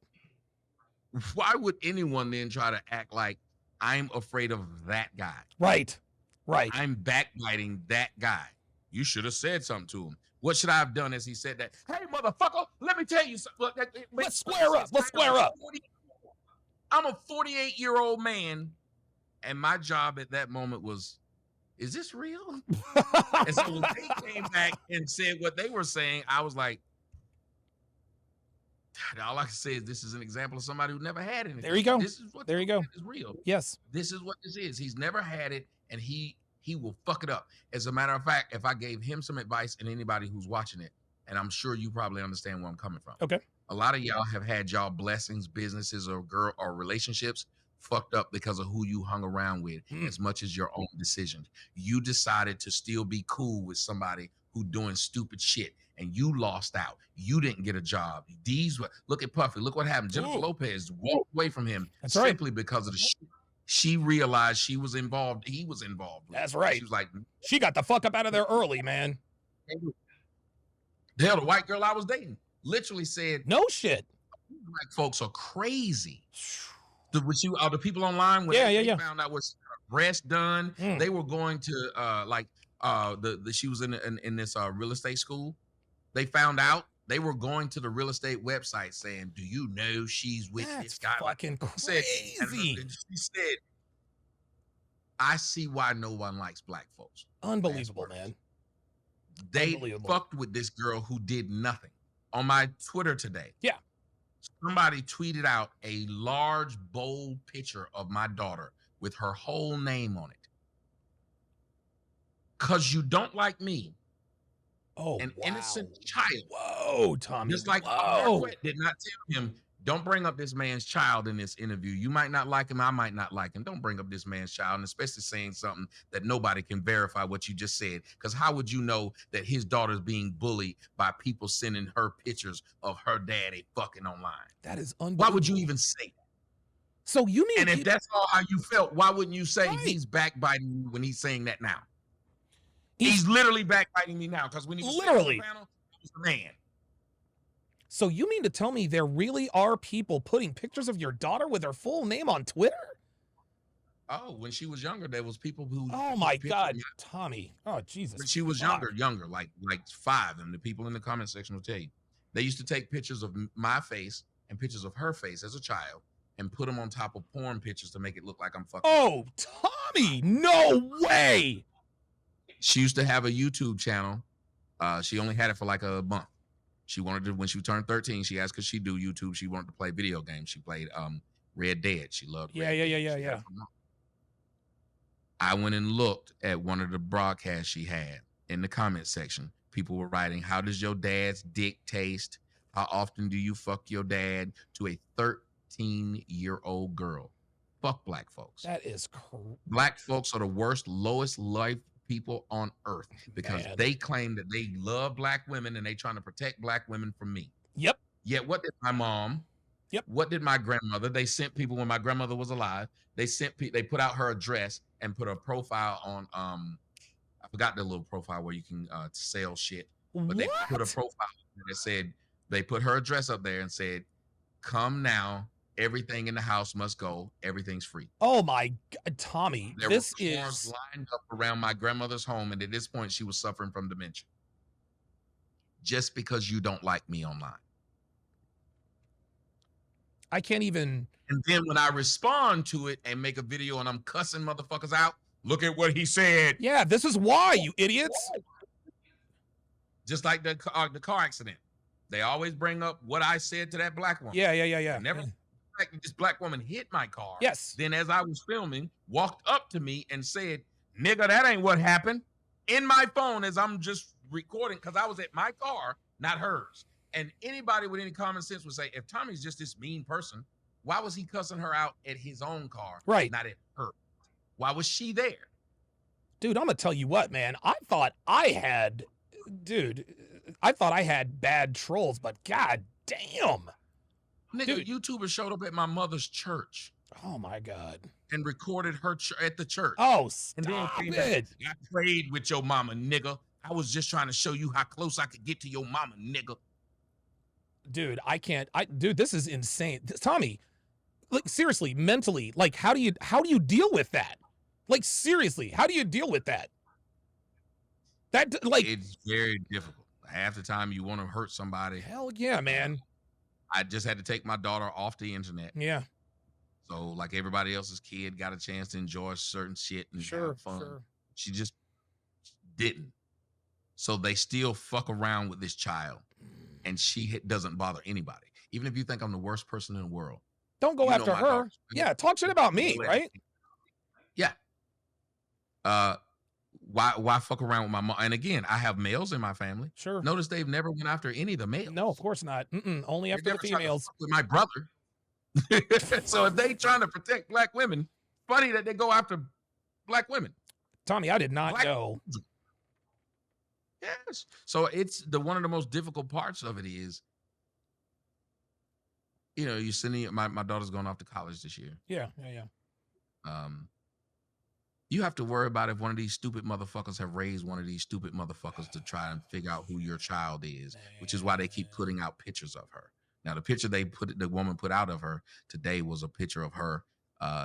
S1: Why would anyone then try to act like I'm afraid of that guy?
S2: Right. Right.
S1: I'm backbiting that guy. You should have said something to him. What should I have done as he said that? Hey, motherfucker, let me tell you something.
S2: Let's square up. Let's square up.
S1: I'm a 48-year-old man, and my job at that moment was, is this real? And so when they came back and said what they were saying, I was like, all I can say is this is an example of somebody who never had anything.
S2: There you go.
S1: This is what
S2: there you go.
S1: Is real.
S2: Yes.
S1: This is what this is. He's never had it, and he will fuck it up. As a matter of fact, if I gave him some advice, and anybody who's watching it, and I'm sure you probably understand where I'm coming from.
S2: Okay.
S1: A lot of y'all have had y'all blessings, businesses, or relationships fucked up because of who you hung around with as much as your own decisions. You decided to still be cool with somebody who doing stupid shit, and you lost out. You didn't get a job. Look at Puffy. Look what happened. Jennifer Lopez walked away from him simply because of the shit. She realized she was involved. He was involved.
S2: That's right.
S1: She was like,
S2: she got the fuck up out of there early, man.
S1: The hell, the white girl I was dating literally said,
S2: no shit.
S1: Black folks are crazy. The people online when they found out was breast done, they were going to she was in this real estate school. They found out they were going to the real estate website saying, "Do you know she's with this guy?"
S2: Fucking crazy.
S1: She said, "I see why no one likes black folks."
S2: Unbelievable, man.
S1: They fucked with this girl who did nothing. On my Twitter today, somebody tweeted out a large, bold picture of my daughter with her whole name on it. Because you don't like me,
S2: Oh,
S1: an
S2: wow.
S1: innocent child.
S2: Whoa, Tommy.
S1: Just like Marquette did not tell him, don't bring up this man's child in this interview. You might not like him. I might not like him. Don't bring up this man's child, and especially saying something that nobody can verify what you just said. Because how would you know that his daughter's being bullied by people sending her pictures of her daddy fucking online?
S2: That is unbelievable.
S1: Why would you even say that?
S2: So you mean,
S1: and if that's all how you felt, why wouldn't you say
S2: Right.
S1: he's backbiting you when he's saying that now? He's literally backbiting me now, because when he was
S2: Literally.
S1: on the panel, he was the man.
S2: So you mean to tell me there really are people putting pictures of your daughter with her full name on Twitter?
S1: Oh, when she was younger, there was people who.
S2: Oh my God, Tommy! Oh Jesus!
S1: When she was
S2: fuck.
S1: younger, like 5, and the people in the comment section will tell you, they used to take pictures of my face and pictures of her face as a child and put them on top of porn pictures to make it look like I'm fucking.
S2: Oh, Tommy! No way!
S1: She used to have a YouTube channel. She only had it for like a month. She wanted to, when she turned 13, she asked, could she do YouTube? She wanted to play video games. She played Red Dead. She loved Red Dead.
S2: Yeah.
S1: I went and looked at one of the broadcasts she had. In the comment section, people were writing, how does your dad's dick taste? How often do you fuck your dad? To a 13-year-old girl. Fuck black folks.
S2: That is
S1: Black folks are the worst, lowest life people on earth, because they claim that they love black women and they trying to protect black women from me.
S2: Yep.
S1: Yet what did my mom?
S2: Yep.
S1: What did my grandmother? They sent people when my grandmother was alive. They put out her address and put a profile on I forgot the little profile where you can sell shit. But they put a profile that said, they put her address up there and said, come now. Everything in the house must go. Everything's free.
S2: Oh my God, Tommy!
S1: There
S2: this
S1: were cars
S2: is
S1: lined up around my grandmother's home, and at this point, she was suffering from dementia. Just because you don't like me online.
S2: I can't even.
S1: And then when I respond to it and make a video and I'm cussing motherfuckers out, look at what he said.
S2: Yeah, this is why, you idiots.
S1: Just like the car accident. They always bring up what I said to that black woman.
S2: Yeah.
S1: Never. This black woman hit my car.
S2: Yes.
S1: Then as I was filming, walked up to me and said, nigga, that ain't what happened. In my phone as I'm just recording, because I was at my car, not hers. And anybody with any common sense would say, if Tommy's just this mean person, why was he cussing her out at his own car?
S2: Right.
S1: Not at her. Why was she there?
S2: Dude, I'm going to tell you what, man. I thought I had bad trolls, but god damn.
S1: Nigga, YouTubers showed up at my mother's church.
S2: Oh my God.
S1: And recorded her at the church.
S2: Oh, stop
S1: and then came
S2: it.
S1: Back, I prayed with your mama, nigga. I was just trying to show you how close I could get to your mama, nigga.
S2: Dude, I can't. Dude, this is insane. Tommy, like seriously, mentally, like how do you deal with that? Like seriously, how do you deal with that? That like
S1: it's very difficult. Half the time you want to hurt somebody.
S2: Hell yeah, man.
S1: I just had to take my daughter off the internet.
S2: Yeah.
S1: So like everybody else's kid got a chance to enjoy certain shit and have fun.
S2: Sure.
S1: She just didn't. So they still fuck around with this child, and she doesn't bother anybody. Even if you think I'm the worst person in the world,
S2: don't go after her. Yeah, talk shit about me, right?
S1: Yeah. Why fuck around with my mom? And again, I have males in my family.
S2: Sure.
S1: Notice they've never went after any of the males.
S2: No, of course not. Only after the females.
S1: With my brother. So if they trying to protect black women, funny that they go after black women.
S2: Tommy, I did not know.
S1: Yes. So it's one of the most difficult parts of it is, you're sending my daughter's going off to college this year.
S2: Yeah.
S1: You have to worry about if one of these stupid motherfuckers have raised one of these stupid motherfuckers to try and figure out who your child is, which is why they keep putting out pictures of her. Now, the picture the woman put out of her today was a picture of her.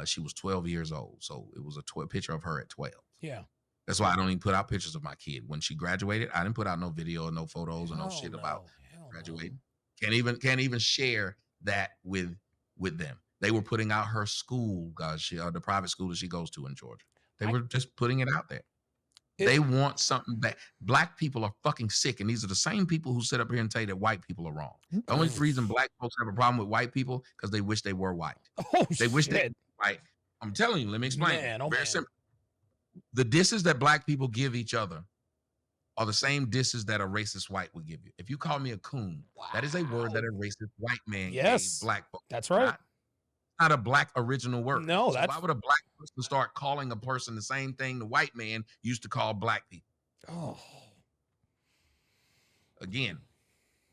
S1: She was 12 years old. So it was a picture of her at 12.
S2: Yeah.
S1: That's why I don't even put out pictures of my kid. When she graduated, I didn't put out no video or no photos or no shit about graduating. Can't even share that with them. They were putting out her school, the private school that she goes to in Georgia. They were just putting it out there. They want something back. Black people are fucking sick, and these are the same people who sit up here and tell you that white people are wrong. The only reason black folks have a problem with white people because they wish they were white. They wish they were white. I'm telling you, let me explain. Very simple. The disses that black people give each other are the same disses that a racist white would give you. If you call me a coon, that is a word that a racist white man gave black folks.
S2: That's right.
S1: Not a black original word.
S2: No,
S1: so
S2: that's
S1: why would a black person start calling a person the same thing the white man used to call black people?
S2: Oh.
S1: Again,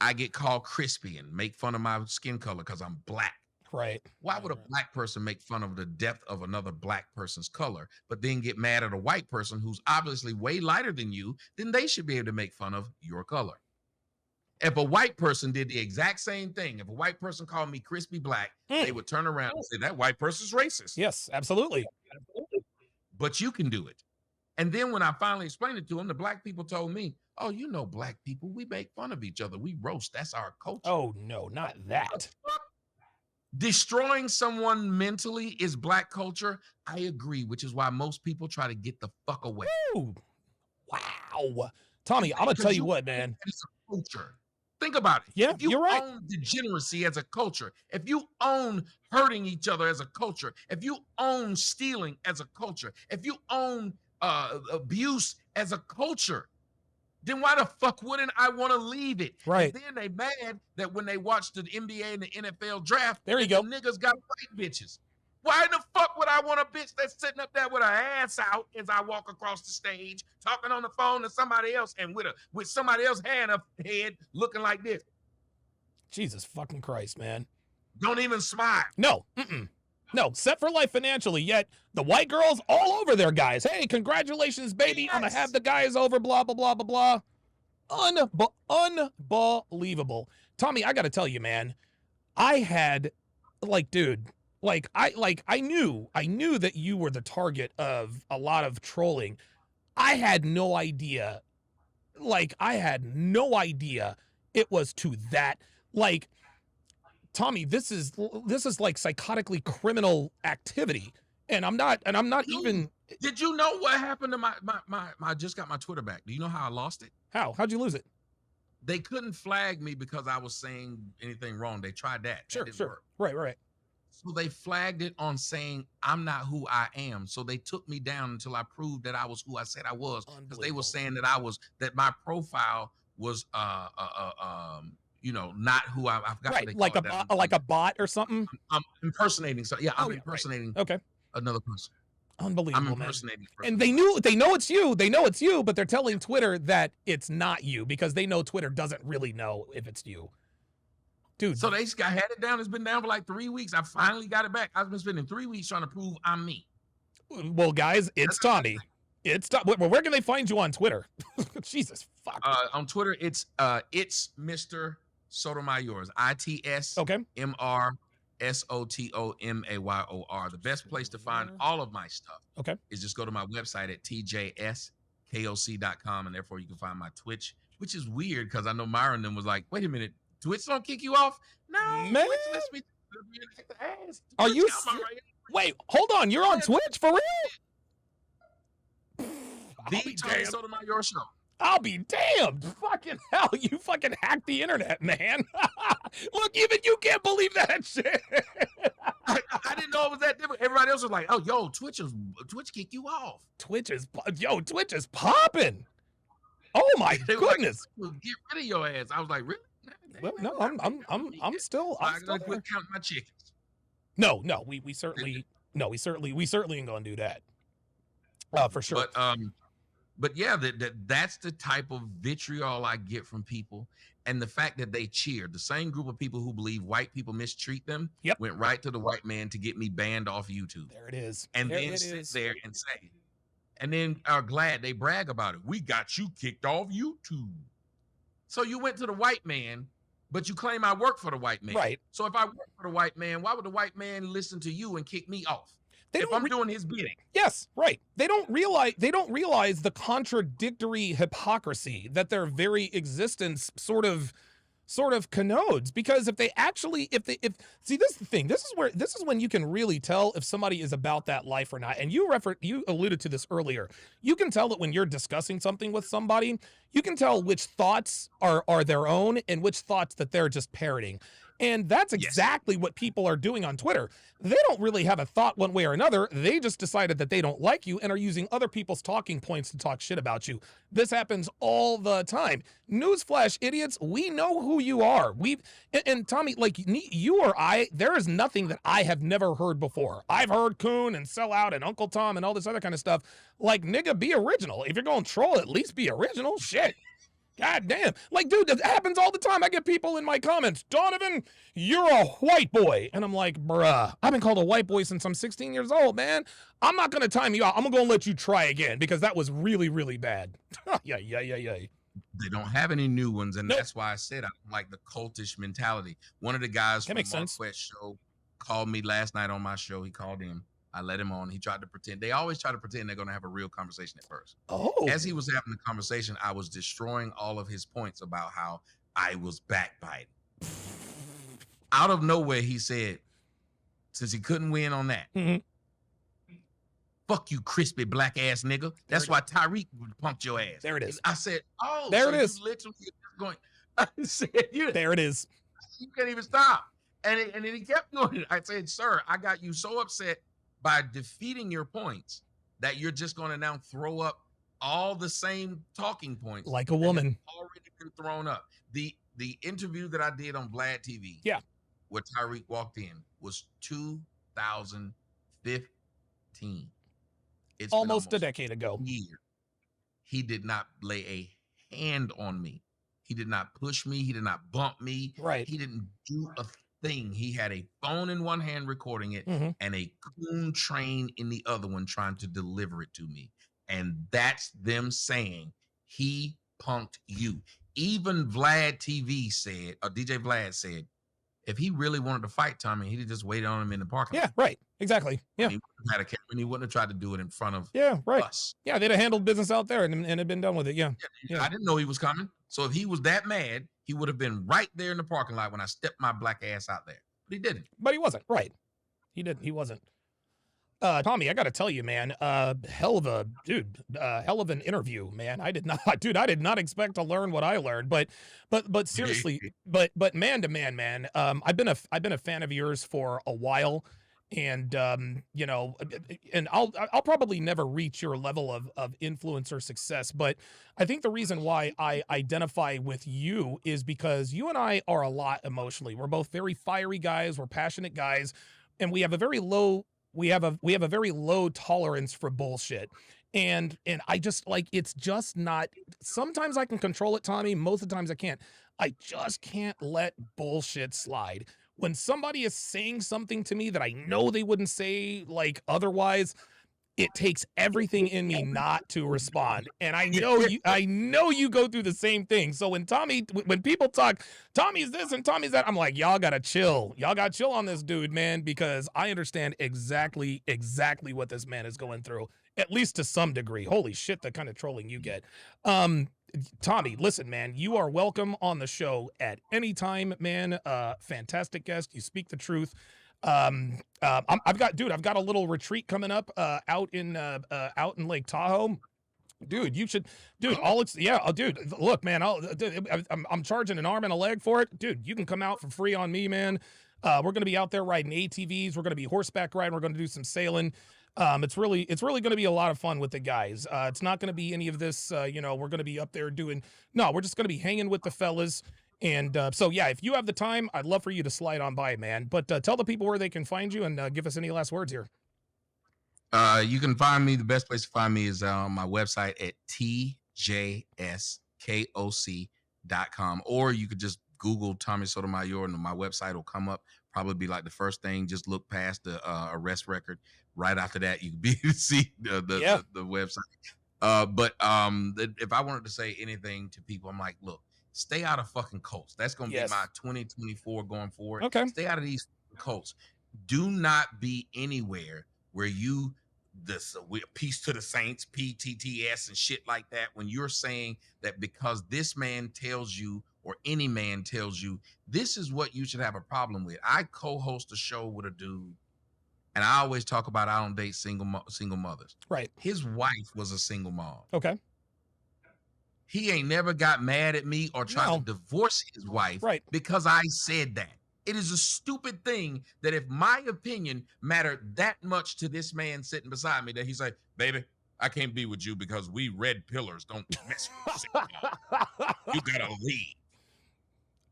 S1: I get called crispy and make fun of my skin color because I'm black.
S2: Right.
S1: Why would a black person make fun of the depth of another black person's color, but then get mad at a white person who's obviously way lighter than you? Then they should be able to make fun of your color. If a white person did the exact same thing, if a white person called me crispy black, they would turn around and say, that white person's racist.
S2: Yes, absolutely.
S1: But you can do it. And then when I finally explained it to them, the black people told me, oh, you know, black people, we make fun of each other. We roast. That's our culture.
S2: Oh, no, not that.
S1: Destroying someone mentally is black culture. I agree, which is why most people try to get the fuck away.
S2: Ooh. Wow. Tommy, I'm going to tell you what, man.
S1: It's a culture. Think about it.
S2: Yeah,
S1: if you
S2: you're right.
S1: own degeneracy as a culture, if you own hurting each other as a culture, if you own stealing as a culture, if you own abuse as a culture, then why the fuck wouldn't I want to leave it?
S2: Right.
S1: And then they mad that when they watch the NBA and the NFL draft,
S2: there you go.
S1: Niggas got white bitches. Why in the fuck would I want a bitch that's sitting up there with her ass out as I walk across the stage, talking on the phone to somebody else and with somebody else's hand up head looking like this?
S2: Jesus fucking Christ, man.
S1: Don't even smile.
S2: No. No, set for life financially, yet the white girls all over their guys. Hey, congratulations, baby. Yes. I'm going to have the guys over, blah, blah, blah, blah, blah. Unbelievable. Tommy, I got to tell you, man, I had, like, dude, I knew that you were the target of a lot of trolling. I had no idea. It was to that. Like, Tommy, this is like psychotically criminal activity, and I'm not even.
S1: Did you know what happened to my I just got my Twitter back. Do you know how I lost it?
S2: How'd you lose it?
S1: They couldn't flag me because I was saying anything wrong. They tried that.
S2: Sure.
S1: Work.
S2: Right.
S1: So they flagged it on saying I'm not who I am. So they took me down until I proved that I was who I said I was. Because they were saying that my profile was not who I forgot.
S2: Right, like a bot or something.
S1: I'm impersonating. So yeah, I'm impersonating.
S2: Right. Okay.
S1: Another person.
S2: Unbelievable,
S1: I'm impersonating.
S2: Man. And they know it's you, but they're telling Twitter that it's not you because they know Twitter doesn't really know if it's you. Dude.
S1: So they had it down. It's been down for like 3 weeks. I finally got it back. I've been spending 3 weeks trying to prove I'm me.
S2: Well, guys, it's Tommy. Where can they find you on Twitter? Jesus fuck.
S1: On Twitter, it's Mr. Sotomayor. ITS MrSotomayor. The best place to find all of my stuff is just go to my website at tjskoc.com, and therefore you can find my Twitch, which is weird because I know Myron then was like, wait a minute, Twitch don't kick you off? No,
S2: man.
S1: Twitch lets me ass.
S2: Are you wait, hold on, you're on Twitch for real?
S1: The Tommy Sotomayor Show.
S2: I'll be damned. Fucking hell, you fucking hacked the internet, man. Look, even you can't believe that shit.
S1: I didn't know it was that different. Everybody else was like, oh, yo, Twitch kick you off.
S2: Twitch is popping. Oh my goodness.
S1: Like, get rid of your ass. I was like, really?
S2: Well, no, I'm still
S1: quit counting my chickens.
S2: No, we certainly ain't gonna do that. For sure.
S1: But yeah, that's the type of vitriol I get from people, and the fact that they cheered. The same group of people who believe white people mistreat them went right to the white man to get me banned off YouTube.
S2: There it is.
S1: And then sit there and say, and then are glad they brag about it. We got you kicked off YouTube. So you went to the white man, but you claim I work for the white man.
S2: Right.
S1: So if I work for the white man, why would the white man listen to you and kick me off? If I'm doing his bidding.
S2: Yes, right. They don't realize the contradictory hypocrisy that their very existence sort of connotes. Because if this is the thing, this is when you can really tell if somebody is about that life or not. And you alluded to this earlier. You can tell that when you're discussing something with somebody, you can tell which thoughts are their own and which thoughts that they're just parroting. And that's
S1: Yes.
S2: exactly what people are doing on Twitter. They don't really have a thought one way or another. They just decided that they don't like you and are using other people's talking points to talk shit about you. This happens all the time. Newsflash, idiots, we know who you are. And Tommy, like you or I, there is nothing that I have never heard before. I've heard Coon and Sellout and Uncle Tom and all this other kind of stuff. Like, nigga, be original. If you're going to troll, at least be original. Shit. God damn. Like, dude, that happens all the time. I get people in my comments, Donovan, you're a white boy. And I'm like, bruh, I've been called a white boy since I'm 16 years old, man. I'm not going to time you out. I'm going to let you try again because that was really, really bad. Yeah.
S1: They don't have any new ones, and that's why I said I don't like the cultish mentality. One of the guys from Marquette's show called me last night on my show. He called in. I let him on. He tried to pretend. They always try to pretend they're going to have a real conversation at first.
S2: Oh.
S1: As he was having the conversation, I was destroying all of his points about how I was backbiting. Out of nowhere, he said, since he couldn't win on that, fuck you, crispy black ass nigga. That's why Tyreek would punked your ass.
S2: There it is.
S1: I said, oh,
S2: there
S1: so
S2: it is.
S1: You literally going. I said,
S2: there it is.
S1: You can't even stop. And then he kept doing it. I said, sir, I got you so upset by defeating your points that you're just going to now throw up all the same talking points.
S2: Like a woman.
S1: Already been thrown up. The interview that I did on Vlad TV, where Tyreek walked in, was 2015. It's
S2: almost a decade ago.
S1: He did not lay a hand on me. He did not push me. He did not bump me.
S2: Right.
S1: He didn't do a thing. He had a phone in one hand recording it and a coon train in the other one trying to deliver it to me. And that's them saying he punked you. Even Vlad TV said, or DJ Vlad said, if he really wanted to fight Tommy, he'd have just waited on him in the parking lot.
S2: Yeah, right. Exactly. Yeah.
S1: He wouldn't have had a camera, and he wouldn't have tried to do it in front of us.
S2: Yeah, they'd have handled business out there and had been done with it. Yeah.
S1: I didn't know he was coming. So if he was that mad, he would have been right there in the parking lot when I stepped my black ass out there. But he didn't.
S2: But he wasn't. Right. He didn't. He wasn't. Tommy, I got to tell you, man, hell of an interview, man. I did not expect to learn what I learned, but seriously, but man to man, man, I've been a fan of yours for a while, and you know, and I'll probably never reach your level of influencer success, but I think the reason why I identify with you is because you and I are a lot emotionally. We're both very fiery guys. We're passionate guys, and we have a very low tolerance for bullshit. And I just like, it's just not, sometimes I can control it, Tommy. Most of the times I can't. I just can't let bullshit slide. When somebody is saying something to me that I know they wouldn't say like otherwise, it takes everything in me not to respond. And I know you go through the same thing. So when people talk, Tommy's this and Tommy's that, I'm like, y'all gotta chill. Y'all gotta chill on this dude, man, because I understand exactly what this man is going through, at least to some degree. Holy shit, the kind of trolling you get. Tommy, listen, man, you are welcome on the show at any time, man. Fantastic guest. You speak the truth. I've got a little retreat coming up out in Lake Tahoe. Dude, you should, dude, dude, look, man, I'm charging an arm and a leg for it. Dude, you can come out for free on me, man. We're going to be out there riding ATVs. We're going to be horseback riding. We're going to do some sailing. It's really going to be a lot of fun with the guys. It's not going to be any of this, we're going to be up there we're just going to be hanging with the fellas. And so, yeah, if you have the time, I'd love for you to slide on by, man. But tell the people where they can find you and give us any last words here.
S1: You can find me. The best place to find me is on my website at tjskoc.com. Or you could just Google Tommy Sotomayor and my website will come up. Probably be like the first thing. Just look past the arrest record. Right after that, you can be able to see the website. But if I wanted to say anything to people, I'm like, look, stay out of fucking cults. That's going to be my 2024 going forward.
S2: Okay.
S1: Stay out of these cults. Do not be anywhere where peace to the saints, PTTS and shit like that. When you're saying that because this man tells you or any man tells you, this is what you should have a problem with. I co-host a show with a dude, and I always talk about I don't date single mothers.
S2: Right.
S1: His wife was a single mom.
S2: Okay. He
S1: ain't never got mad at me or tried to divorce his wife
S2: right.
S1: because I said that. It is a stupid thing that if my opinion mattered that much to this man sitting beside me, that he's like, baby, I can't be with you because we red pillars don't mess with us. You gotta leave.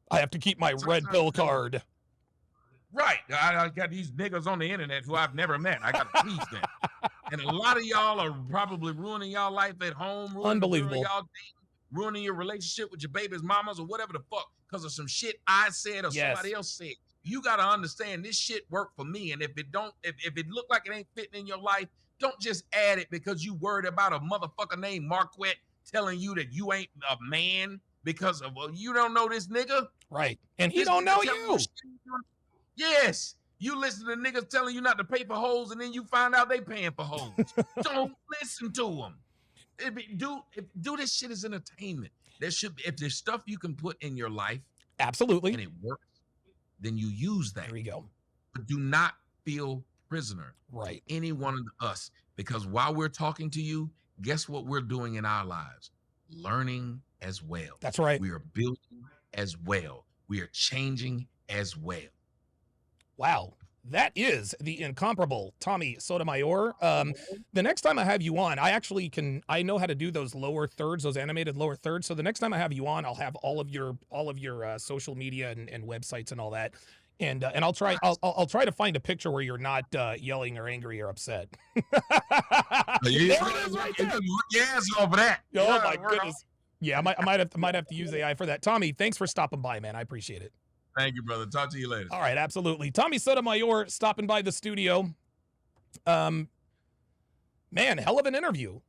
S2: I have to keep my red pill card.
S1: Right. I got these niggas on the internet who I've never met. I gotta please them. And a lot of y'all are probably ruining y'all life at home,
S2: Unbelievable.
S1: Y'all dating, ruining your relationship with your baby's mamas or whatever the fuck because of some shit I said or somebody else said. You gotta understand this shit worked for me. And if it don't, if it look like it ain't fitting in your life, don't just add it because you worried about a motherfucker named Marquette telling you that you ain't a man because of you don't know this nigga.
S2: Right. And he don't know you.
S1: Yes. You listen to niggas telling you not to pay for hoes, and then you find out they paying for hoes. Don't listen to them. Do this shit as entertainment. There should be, if there's stuff you can put in your life,
S2: absolutely,
S1: and it works, then you use that.
S2: There we go.
S1: But do not feel prisoner.
S2: Right.
S1: Any one of us, because while we're talking to you, guess what we're doing in our lives? Learning as well.
S2: That's right.
S1: We are building as well. We are changing as well.
S2: Wow. That is the incomparable Tommy Sotomayor. The next time I have you on, I know how to do those lower thirds, those animated lower thirds. So the next time I have you on, I'll have all of your social media and websites and all that. And I'll try to find a picture where you're not yelling or angry or upset. There it is right there.
S1: Yes, over that.
S2: Oh my goodness. Yeah, I might have to use AI for that. Tommy, thanks for stopping by, man. I appreciate it.
S1: Thank you, brother. Talk to you later.
S2: All right, absolutely. Tommy Sotomayor stopping by the studio. Man, hell of an interview.